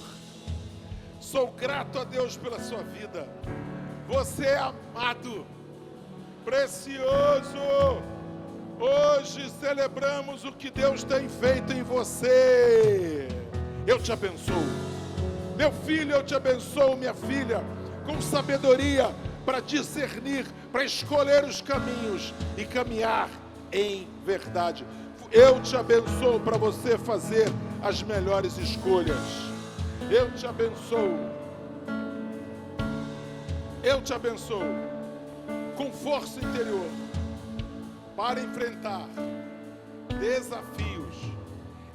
Sou grato a Deus pela sua vida. Você é amado, precioso. Hoje celebramos o que Deus tem feito em você. Eu te abençoo. Meu filho, eu te abençoo, minha filha, com sabedoria para discernir, para escolher os caminhos e caminhar em verdade. Eu te abençoo para você fazer as melhores escolhas. Eu te abençoo. Eu te abençoo com força interior para enfrentar desafios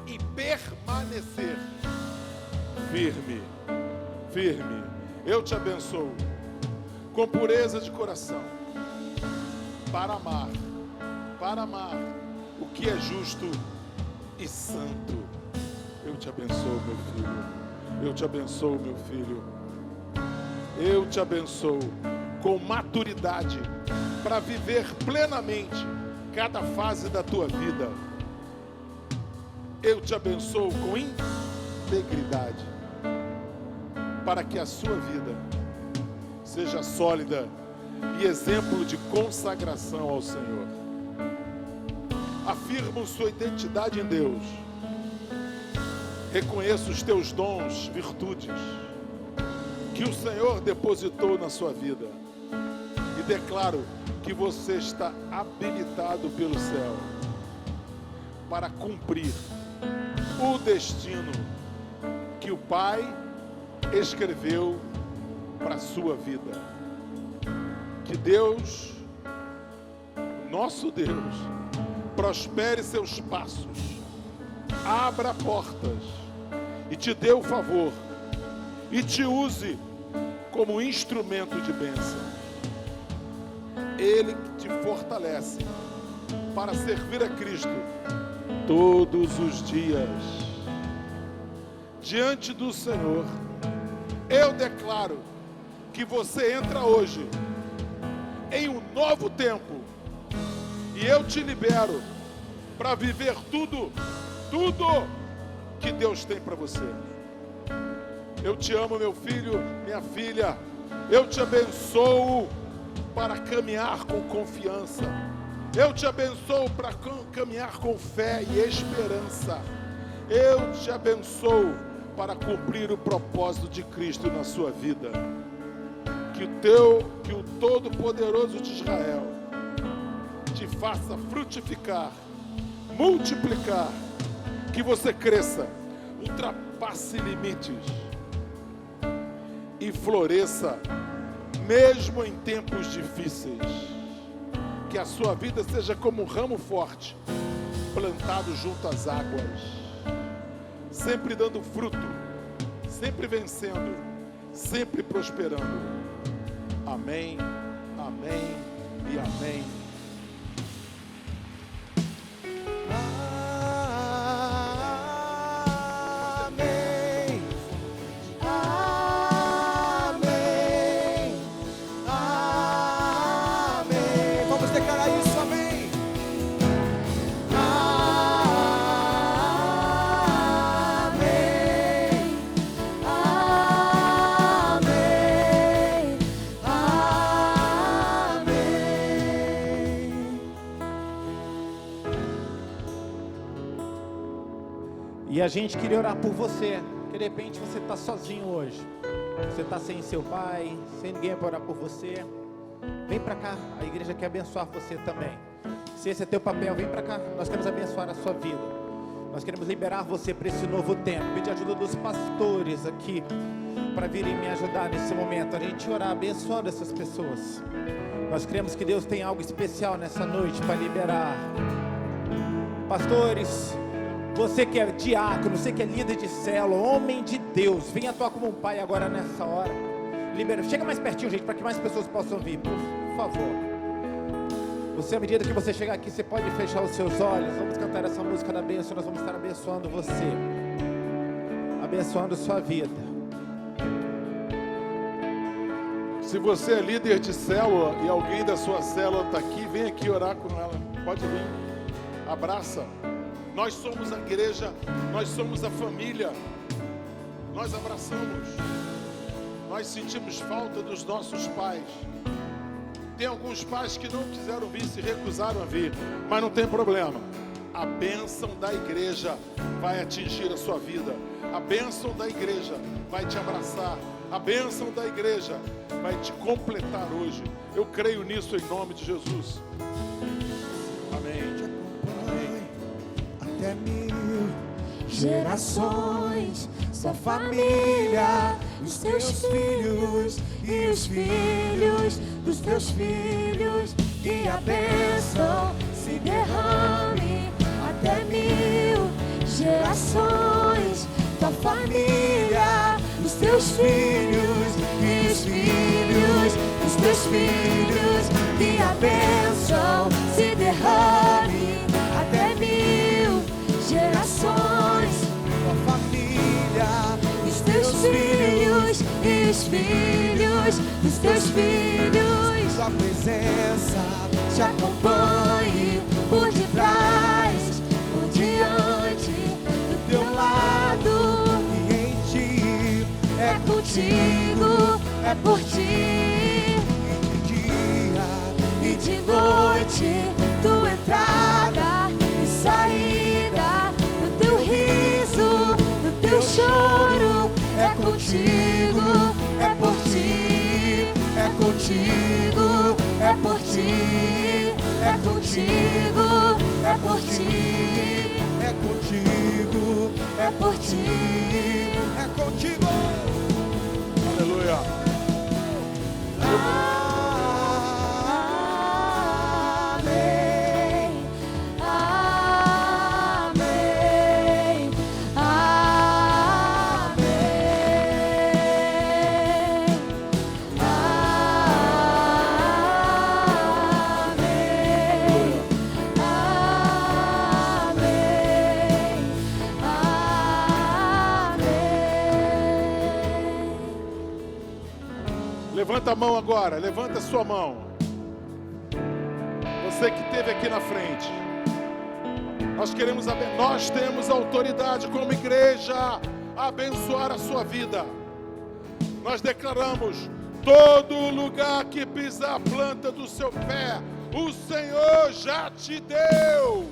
e permanecer firme, firme. Eu te abençoo com pureza de coração para amar o que é justo e santo. Eu te abençoo, meu filho. Eu te abençoo, meu filho. Eu te abençoo com maturidade para viver plenamente cada fase da tua vida. Eu te abençoo com integridade para que a sua vida seja sólida e exemplo de consagração ao Senhor. Afirmo sua identidade em Deus. Reconheço os teus dons, virtudes que o Senhor depositou na sua vida. E declaro que você está habilitado pelo céu para cumprir o destino que o Pai escreveu para a sua vida. Que Deus, nosso Deus, prospere seus passos, abra portas e te dê o favor e te use como instrumento de bênção. Ele te fortalece para servir a Cristo todos os dias. Diante do Senhor, eu declaro que você entra hoje em um novo tempo e eu te libero para viver tudo que Deus tem para você. Eu te amo, meu filho, minha filha. Eu te abençoo para caminhar com confiança. Eu te abençoo para caminhar com fé e esperança. Eu te abençoo para cumprir o propósito de Cristo na sua vida. Que o Todo-Poderoso de Israel te faça frutificar, multiplicar, que você cresça, ultrapasse limites e floresça, mesmo em tempos difíceis. Que a sua vida seja como um ramo forte, plantado junto às águas, sempre dando fruto, sempre vencendo, sempre prosperando. Amém, amém e amém. E a gente queria orar por você, que de repente você está sozinho hoje. Você está sem seu pai, sem ninguém para orar por você. Vem para cá, a igreja quer abençoar você também. Se esse é teu papel, vem para cá, nós queremos abençoar a sua vida. Nós queremos liberar você para esse novo tempo. Pedir ajuda dos pastores aqui, para virem me ajudar nesse momento. A gente orar abençoando essas pessoas. Nós cremos que Deus tem algo especial nessa noite para liberar. Pastores, você que é diácono, você que é líder de célula, homem de Deus, venha atuar como um pai agora nessa hora. Libera, chega mais pertinho, gente, para que mais pessoas possam vir, por favor. Você, à medida que você chegar aqui, você pode fechar os seus olhos. Vamos cantar essa música da bênção. Nós vamos estar abençoando você, abençoando sua vida. Se você é líder de célula e alguém da sua célula está aqui, vem aqui orar com ela. Pode vir, abraça. Nós somos a igreja, nós somos a família, nós abraçamos, nós sentimos falta dos nossos pais. Tem alguns pais que não quiseram vir, se recusaram a vir, mas não tem problema. A bênção da igreja vai atingir a sua vida, a bênção da igreja vai te abraçar, a bênção da igreja vai te completar hoje. Eu creio nisso em nome de Jesus. Amém. Até 1000 gerações, sua família, os teus filhos e os filhos dos teus filhos, que a bênção se derrame. Até 1000 gerações, tua família, os teus filhos e os filhos dos teus filhos, que a bênção se derrame. Até 1000 gerações, tua família, os teus filhos e os filhos dos teus filhos, sua presença te acompanhe por detrás, por diante, do teu lado e em ti. É contigo, é por ti, e de dia e de noite, tua entrada e saída, do teu riso, do teu choro. É contigo, é por ti, é contigo, é por ti, é contigo, é por ti, é contigo, é por ti, é contigo. Aleluia. Levanta a mão agora, levanta a sua mão. Você que esteve aqui na frente. Nós temos autoridade como igreja a abençoar a sua vida. Nós declaramos Todo lugar que pisar a planta do seu pé, o Senhor já te deu.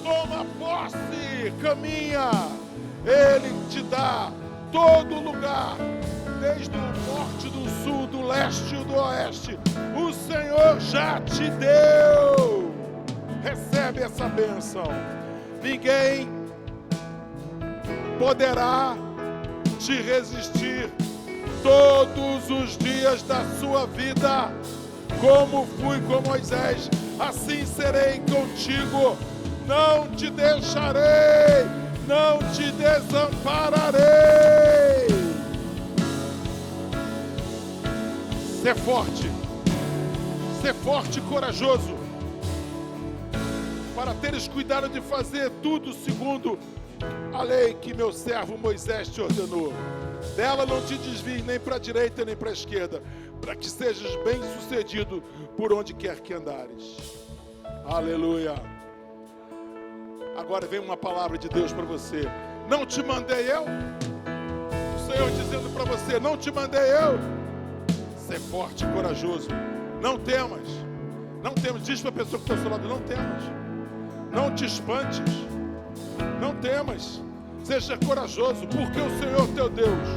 Toma posse, caminha. Ele te dá todo lugar, desde o norte, do sul, do leste e do oeste. O Senhor já te deu. Recebe essa bênção. Ninguém poderá te resistir todos os dias da sua vida. Como fui com Moisés, assim serei contigo. Não te deixarei, não te desampararei. Ser forte e corajoso, para teres cuidado de fazer tudo segundo a lei que meu servo Moisés te ordenou. Dela não te desvies nem para a direita nem para a esquerda, para que sejas bem sucedido por onde quer que andares. Aleluia. Agora vem uma palavra de Deus para você. Não te mandei eu? O Senhor dizendo para você, não te mandei eu? Ser forte e corajoso. Não temas. Não temas. Diz para a pessoa que está ao seu lado, não temas. Não te espantes. Não temas. Seja corajoso, porque o Senhor teu Deus,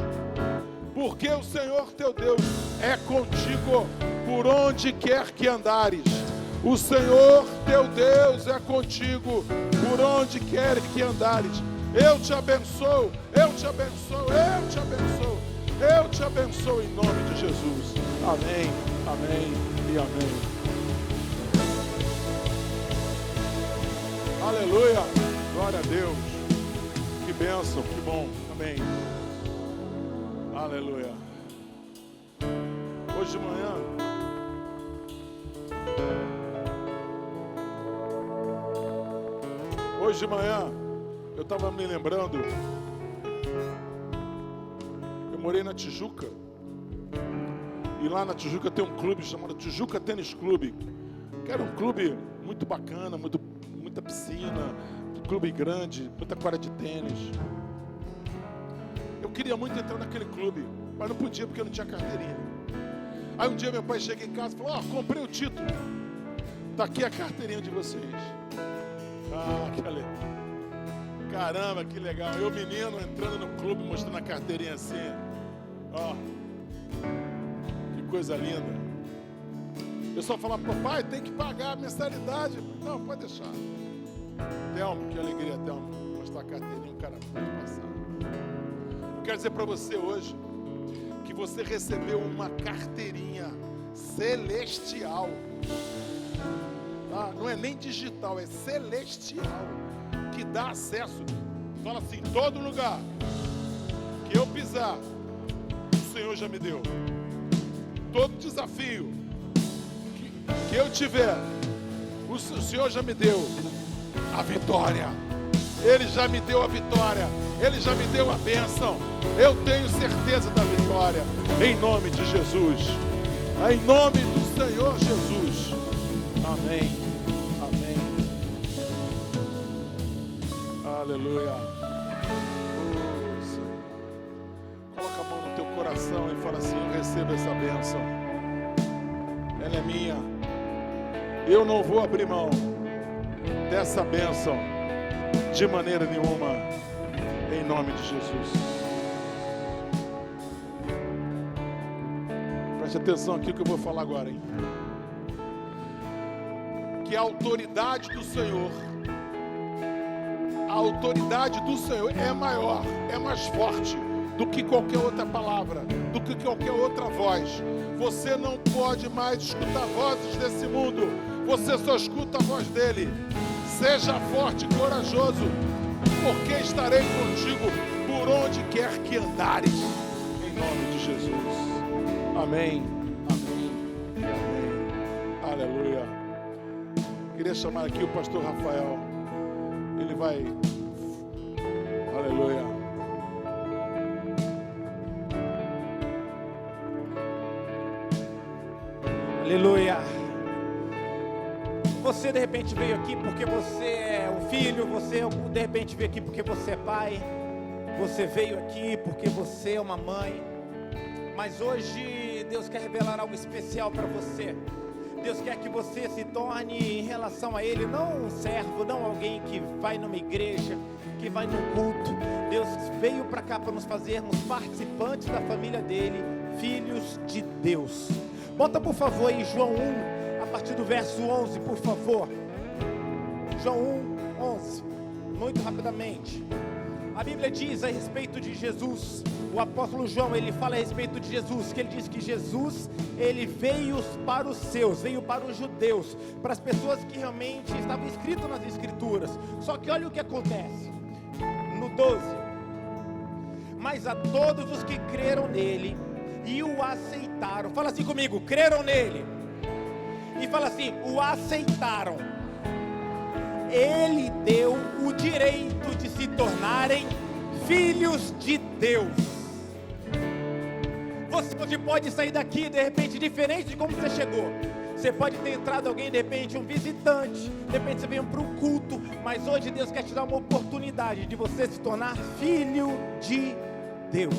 porque o Senhor teu Deus é contigo por onde quer que andares. O Senhor teu Deus é contigo por onde quer que andares. Eu te abençoo, eu te abençoo, eu te abençoo, eu te abençoo em nome de Jesus. Amém, amém e amém. Aleluia, glória a Deus. Que bênção, que bom, amém. Aleluia. Hoje de manhã eu estava me lembrando, eu morei na Tijuca, e lá na Tijuca tem um clube chamado Tijuca Tênis Clube, que era um clube muito bacana, muita piscina, um clube grande, muita quadra de tênis. Eu queria muito entrar naquele clube, mas não podia porque eu não tinha carteirinha. Aí um dia meu pai chega em casa e falou, comprei o título, tá aqui a carteirinha de vocês. Ah, que alegria. Caramba, que legal. Eu, menino, entrando no clube, mostrando a carteirinha assim. Ó, que coisa linda. Eu só falava, papai, tem que pagar a mensalidade. Não, pode deixar. Telmo, que alegria, Telmo. Mostrar a carteirinha, o cara pode passar. Eu quero dizer para você hoje que você recebeu uma carteirinha celestial. Tá? Não é nem digital, é celestial, que dá acesso. Fala assim, todo lugar que eu pisar, o Senhor já me deu. Todo desafio que eu tiver, o Senhor já me deu a vitória. Ele já me deu a vitória. Ele já me deu a bênção. Eu tenho certeza da vitória. Em nome de Jesus. Em nome do Senhor Jesus. Amém. Amém. Aleluia. Oh, Senhor. Coloca a mão no teu coração e fala assim, eu recebo essa bênção. Ela é minha. Eu não vou abrir mão dessa bênção de maneira nenhuma. Em nome de Jesus. Preste atenção aqui que eu vou falar agora, hein? Que a autoridade do Senhor é maior, é mais forte do que qualquer outra palavra, do que qualquer outra voz. Você não pode mais escutar vozes desse mundo, você só escuta a voz dele. Seja forte e corajoso, porque estarei contigo por onde quer que andares, em nome de Jesus. Amém, amém e amém. Aleluia. Queria chamar aqui o pastor Rafael. Ele vai. Aleluia. Aleluia. Você de repente veio aqui porque você é um filho, você de repente veio aqui porque você é pai, você veio aqui porque você é uma mãe, mas hoje Deus quer revelar algo especial para você. Deus quer que você se torne, em relação a Ele, não um servo, não alguém que vai numa igreja, que vai num culto. Deus veio para cá para nos fazermos participantes da família dEle, filhos de Deus. Bota por favor aí João 1, a partir do verso 11, por favor. João 1, 11, muito rapidamente. A Bíblia diz a respeito de Jesus, o apóstolo João, ele fala a respeito de Jesus, que ele diz que Jesus, ele veio para os seus, veio para os judeus, para as pessoas que realmente estavam escritas nas Escrituras. Só que olha o que acontece, no 12, mas a todos os que creram nele e o aceitaram, fala assim comigo, creram nele, e fala assim, o aceitaram, ele deu o direito de se tornarem filhos de Deus. Você hoje pode sair daqui de repente diferente de como você chegou. Você pode ter entrado alguém, de repente um visitante, de repente você veio para um culto, mas hoje Deus quer te dar uma oportunidade de você se tornar filho de Deus.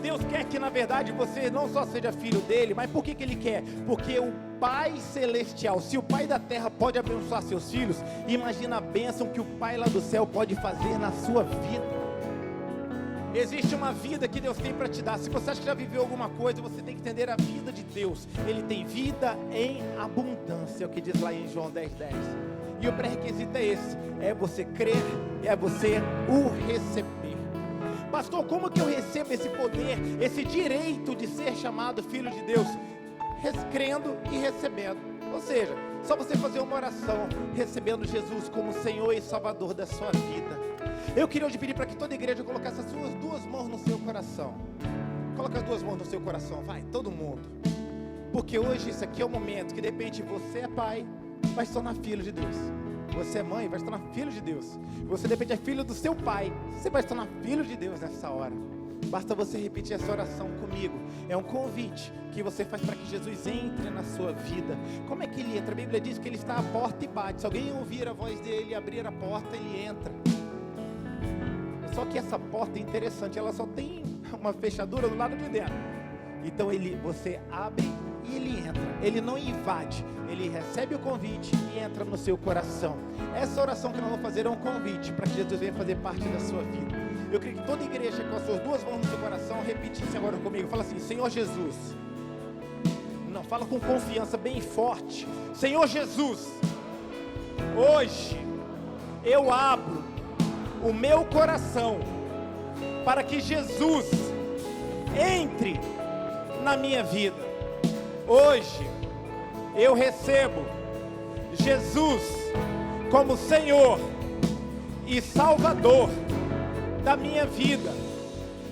Deus quer que na verdade você não só seja filho dele, mas por que Ele quer? Porque o Pai Celestial, se o Pai da Terra pode abençoar seus filhos, imagina a bênção que o Pai lá do céu pode fazer na sua vida. Existe uma vida que Deus tem para te dar. Se você acha que já viveu alguma coisa, você tem que entender a vida de Deus. Ele tem vida em abundância, é o que diz lá em João 10:10. E o pré-requisito é esse, é você crer, é você o receber. Pastor, como que eu recebo esse poder, esse direito de ser chamado filho de Deus? Crendo e recebendo. Ou seja, só você fazer uma oração, recebendo Jesus como Senhor e Salvador da sua vida. Eu queria hoje pedir para que toda igreja colocasse as suas duas mãos no seu coração. Coloca as duas mãos no seu coração, vai, todo mundo. Porque hoje isso aqui é o momento que de repente você é pai, vai se tornar filho de Deus. Você é mãe, vai se tornar filho de Deus. Você de repente é filho do seu pai, você vai se tornar filho de Deus nessa hora. Basta você repetir essa oração comigo. É um convite que você faz para que Jesus entre na sua vida. Como é que Ele entra? A Bíblia diz que Ele está à porta e bate. Se alguém ouvir a voz dEle e abrir a porta, Ele entra. Só que essa porta é interessante, ela só tem uma fechadura do lado de dentro. Então você abre e Ele entra. Ele não invade, Ele recebe o convite e entra no seu coração. Essa oração que nós vamos fazer é um convite para que Jesus venha fazer parte da sua vida. Eu queria que toda igreja com as suas duas mãos no seu coração repetisse agora comigo. Fala assim, Senhor Jesus. Não, fala com confiança bem forte. Senhor Jesus, hoje eu abro o meu coração para que Jesus entre na minha vida. Hoje eu recebo Jesus como Senhor e Salvador da minha vida.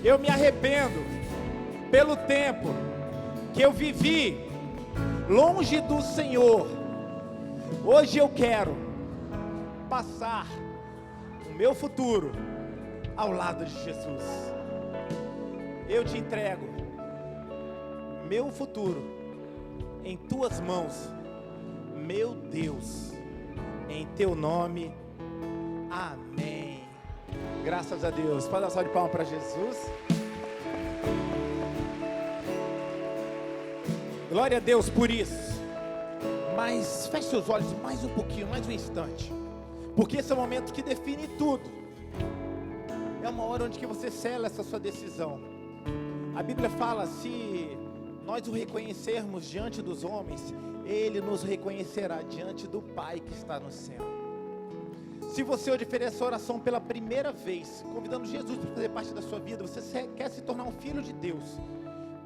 Eu me arrependo pelo tempo que eu vivi longe do Senhor. Hoje eu quero passar o meu futuro ao lado de Jesus. Eu te entrego meu futuro em tuas mãos, meu Deus, em teu nome, amém. Graças a Deus. Pode dar uma salva de palmas para Jesus. Glória a Deus por isso. Mas feche seus olhos mais um pouquinho, mais um instante, porque esse é o momento que define tudo. É uma hora onde que você sela essa sua decisão. A Bíblia fala, se nós o reconhecermos diante dos homens, Ele nos reconhecerá diante do Pai que está no céu. Se você hoje fez essa oração pela primeira vez, convidando Jesus para fazer parte da sua vida, você quer se tornar um filho de Deus,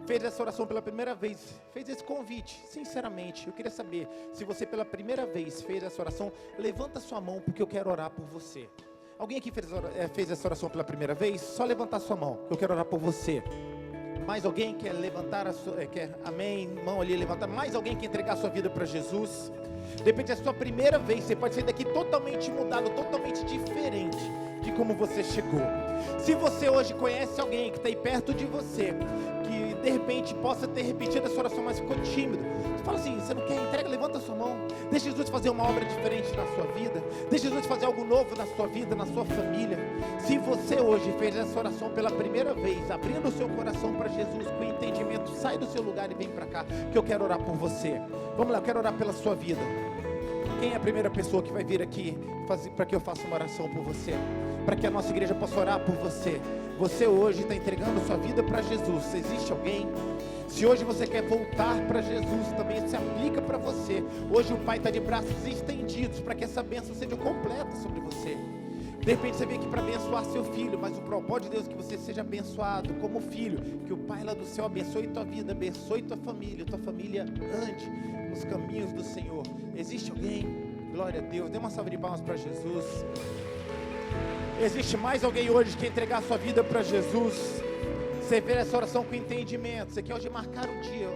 fez essa oração pela primeira vez, fez esse convite, sinceramente, eu queria saber, se você pela primeira vez fez essa oração, levanta sua mão, porque eu quero orar por você. Alguém aqui fez essa oração pela primeira vez? Só levantar sua mão, que eu quero orar por você. Mais alguém quer levantar a sua, amém, mão ali levantar, mais alguém quer entregar a sua vida para Jesus? De repente é a sua primeira vez, você pode sair daqui totalmente mudado, totalmente diferente de como você chegou. Se você hoje conhece alguém que está aí perto de você, que que de repente possa ter repetido essa oração, mas ficou tímido. Você fala assim, você não quer? Entrega, levanta a sua mão. Deixa Jesus fazer uma obra diferente na sua vida. Deixa Jesus fazer algo novo na sua vida, na sua família. Se você hoje fez essa oração pela primeira vez, abrindo o seu coração para Jesus com entendimento, sai do seu lugar e vem para cá, que eu quero orar por você. Vamos lá, eu quero orar pela sua vida. Quem é a primeira pessoa que vai vir aqui para que eu faça uma oração por você? Para que a nossa igreja possa orar por você. Você hoje está entregando sua vida para Jesus. Existe alguém? Se hoje você quer voltar para Jesus, também se aplica para você. Hoje o Pai está de braços estendidos para que essa bênção seja completa sobre você. De repente você vem aqui para abençoar seu filho, mas o propósito de Deus é que você seja abençoado como filho. Que o Pai lá do céu abençoe tua vida, abençoe tua família ande nos caminhos do Senhor. Existe alguém? Glória a Deus. Dê uma salva de palmas para Jesus. Existe mais alguém hoje que quer entregar a sua vida para Jesus? Você vê essa oração com entendimento. Você quer hoje marcar um dia.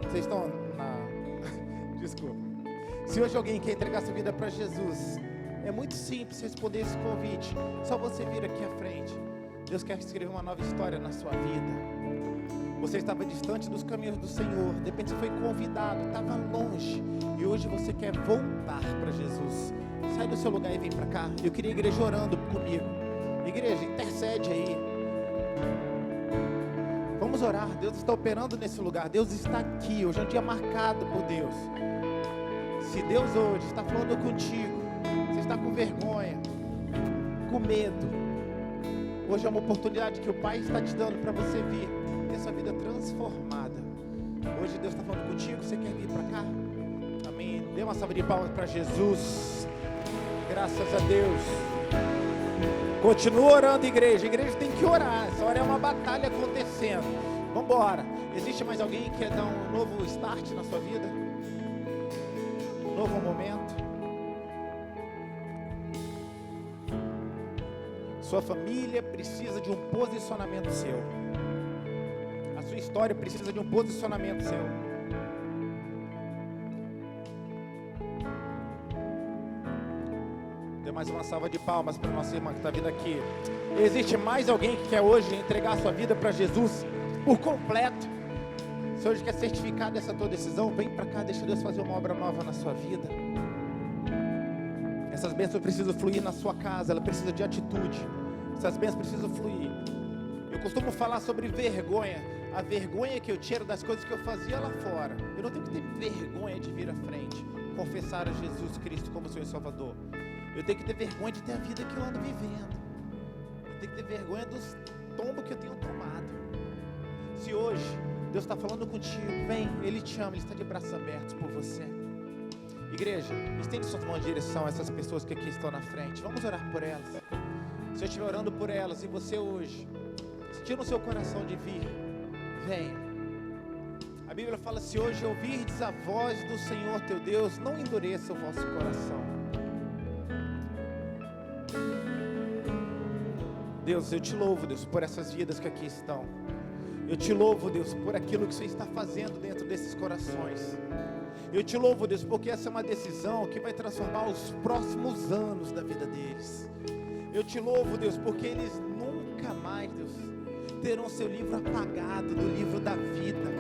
Vocês estão na... Desculpa. Se hoje alguém quer entregar a sua vida para Jesus, é muito simples responder esse convite. Só você vir aqui à frente. Deus quer escrever uma nova história na sua vida. Você estava distante dos caminhos do Senhor. De repente você foi convidado, estava longe. E hoje você quer voltar para Jesus. Sai do seu lugar e vem para cá. Eu queria a igreja orando comigo. Igreja, intercede aí. Vamos orar. Deus está operando nesse lugar. Deus está aqui. Hoje é um dia marcado por Deus. Se Deus hoje está falando contigo, você está com vergonha, com medo, hoje é uma oportunidade que o Pai está te dando para você vir ter sua vida transformada. Hoje Deus está falando contigo. Você quer vir para cá? Amém. Dê uma salva de palmas para Jesus. Graças a Deus. Continua orando, igreja. A igreja tem que orar. Essa hora é uma batalha acontecendo. Vamos embora. Existe mais alguém que quer dar um novo start na sua vida? Um novo momento? Sua família precisa de um posicionamento seu. A sua história precisa de um posicionamento seu. Mais uma salva de palmas para a nossa irmã que está vindo aqui. Existe mais alguém que quer hoje entregar a sua vida para Jesus por completo? Se hoje quer certificar dessa tua decisão, vem para cá, deixa Deus fazer uma obra nova na sua vida. Essas bênçãos precisam fluir na sua casa, ela precisa de atitude. Essas bênçãos precisam fluir. Eu costumo falar sobre vergonha. A vergonha que eu tiro das coisas que eu fazia lá fora. Eu não tenho que ter vergonha de vir à frente, confessar a Jesus Cristo como Senhor e Salvador. Eu tenho que ter vergonha de ter a vida que eu ando vivendo. Eu tenho que ter vergonha dos tombos que eu tenho tomado. Se hoje Deus está falando contigo, vem, Ele te ama, Ele está de braços abertos por você. Igreja, estende suas mãos em direção a essas pessoas que aqui estão na frente. Vamos orar por elas. Se eu estiver orando por elas e você hoje sentir no seu coração de vir, venha. A Bíblia fala: se hoje ouvirdes a voz do Senhor teu Deus, não endureça o vosso coração. Deus, eu te louvo, Deus, por essas vidas que aqui estão. Eu te louvo, Deus, por aquilo que o Senhor está fazendo dentro desses corações. Eu te louvo, Deus, porque essa é uma decisão que vai transformar os próximos anos da vida deles. Eu te louvo, Deus, porque eles nunca mais, Deus, terão seu livro apagado do livro da vida.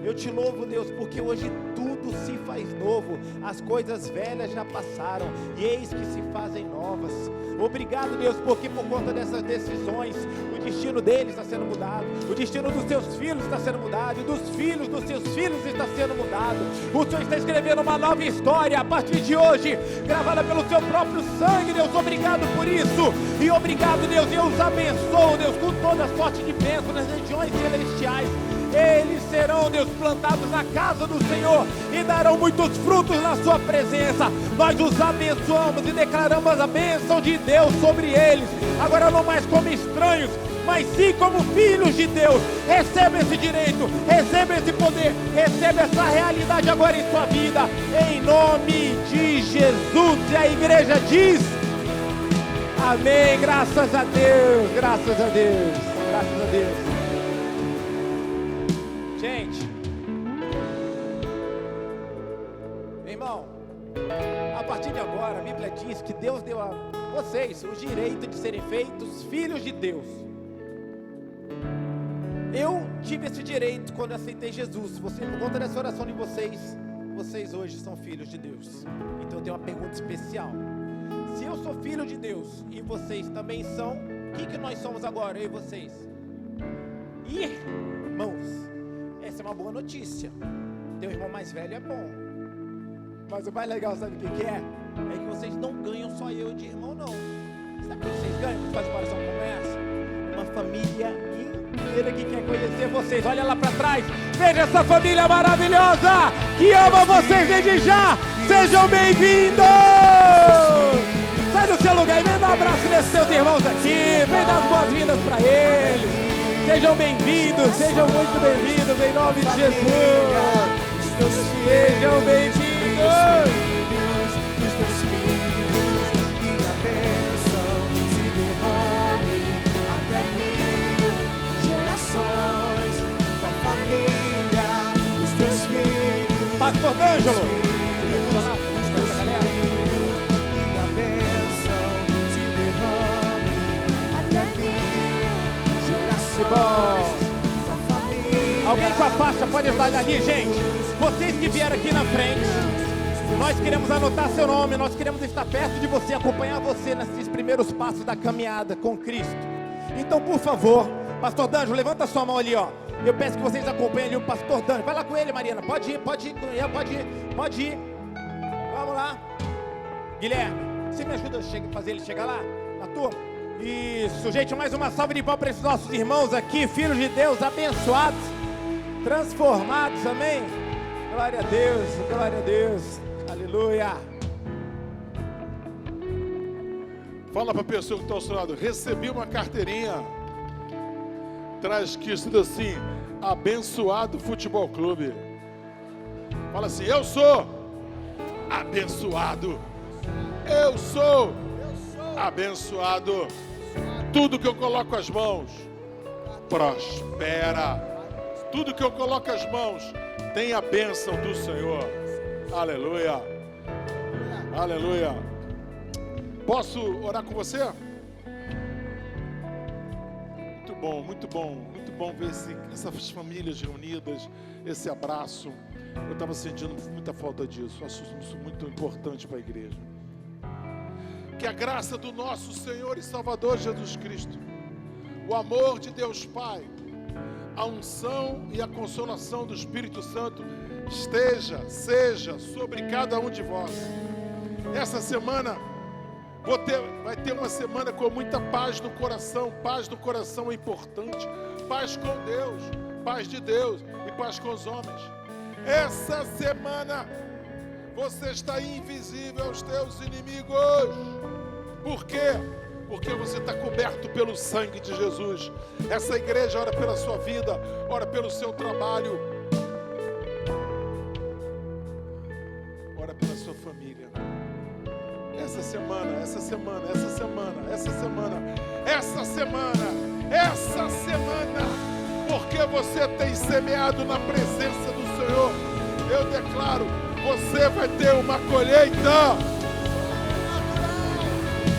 Eu te louvo, Deus, porque hoje tudo se faz novo. As coisas velhas já passaram e eis que se fazem novas. Obrigado, Deus, porque por conta dessas decisões, o destino deles está sendo mudado. O destino dos seus filhos está sendo mudado. E dos filhos dos seus filhos está sendo mudado. O Senhor está escrevendo uma nova história a partir de hoje, gravada pelo seu próprio sangue, Deus. Obrigado por isso. E obrigado, Deus. Eu os abençoo, Deus, com toda sorte de bênção nas regiões celestiais. Eles serão, Deus, plantados na casa do Senhor e darão muitos frutos na sua presença. Nós os abençoamos e declaramos a bênção de Deus sobre eles, agora não mais como estranhos, mas sim como filhos de Deus. Receba esse direito, receba esse poder, receba essa realidade agora em sua vida, em nome de Jesus. E a igreja diz amém. Graças a Deus, graças a Deus, graças a Deus. Gente, meu irmão, a partir de agora a Bíblia diz que Deus deu a vocês o direito de serem feitos filhos de Deus. Eu tive esse direito quando eu aceitei Jesus. Por conta dessa oração de vocês, vocês hoje são filhos de Deus. Então eu tenho uma pergunta especial. Se eu sou filho de Deus e vocês também são, o que nós somos agora, eu e vocês? Irmãos. Essa é uma boa notícia. Ter um irmão mais velho é bom. Mas o mais legal, sabe o que é? É que vocês não ganham só eu de irmão, não. Sabe o que vocês ganham? Faz uma oração como essa? Uma família inteira que quer conhecer vocês. Olha lá pra trás. Veja essa família maravilhosa que ama vocês desde já. Sejam bem-vindos! Sai do seu lugar e vem dar um abraço nesses seus irmãos aqui. Vem dar as boas-vindas pra eles. Sejam bem-vindos, sejam muito bem-vindos em nome de Jesus. Sejam bem-vindos. Pastor D'Angelo. Alguém com a faixa pode ajudar ali, gente? Vocês que vieram aqui na frente, nós queremos anotar seu nome, nós queremos estar perto de você, acompanhar você nesses primeiros passos da caminhada com Cristo. Então, por favor, Pastor D'Angelo, levanta sua mão ali, ó. Eu peço que vocês acompanhem ali o Pastor D'Angelo. Vai lá com ele, Mariana. Pode ir com ele, pode ir. Vamos lá. Guilherme, você me ajuda a fazer ele chegar lá na turma? Isso, gente, mais uma salva de palmas para esses nossos irmãos aqui, filhos de Deus, abençoados, transformados, amém? Glória a Deus, glória a Deus, aleluia. Fala para a pessoa que está ao seu lado, recebi uma carteirinha, traz escrito assim, abençoado futebol clube. Fala assim, eu sou abençoado, eu sou abençoado. Tudo que eu coloco as mãos prospera. Tudo que eu coloco as mãos tem a bênção do Senhor. Aleluia. Aleluia. Posso orar com você? Muito bom, muito bom. Muito bom ver essas famílias reunidas, esse abraço. Eu estava sentindo muita falta disso. Acho isso muito importante para a igreja. Que a graça do nosso Senhor e Salvador Jesus Cristo, o amor de Deus Pai, a unção e a consolação do Espírito Santo seja sobre cada um de vós. Essa semana vai ter uma semana com muita paz no coração. Paz no coração é importante. Paz com Deus, paz de Deus e paz com os homens. Essa semana você está invisível aos teus inimigos. Por quê? Porque você está coberto pelo sangue de Jesus. Essa igreja ora pela sua vida, ora pelo seu trabalho, ora pela sua família. Essa semana, porque você tem semeado na presença do Senhor, eu declaro, você vai ter uma colheita.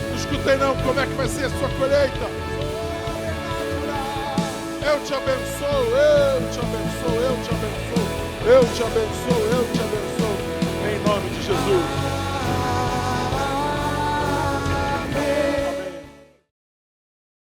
Não escutei não, como é que vai ser a sua colheita? Eu te abençoo, eu te abençoo, eu te abençoo, eu te abençoo, eu te abençoo, em nome de Jesus.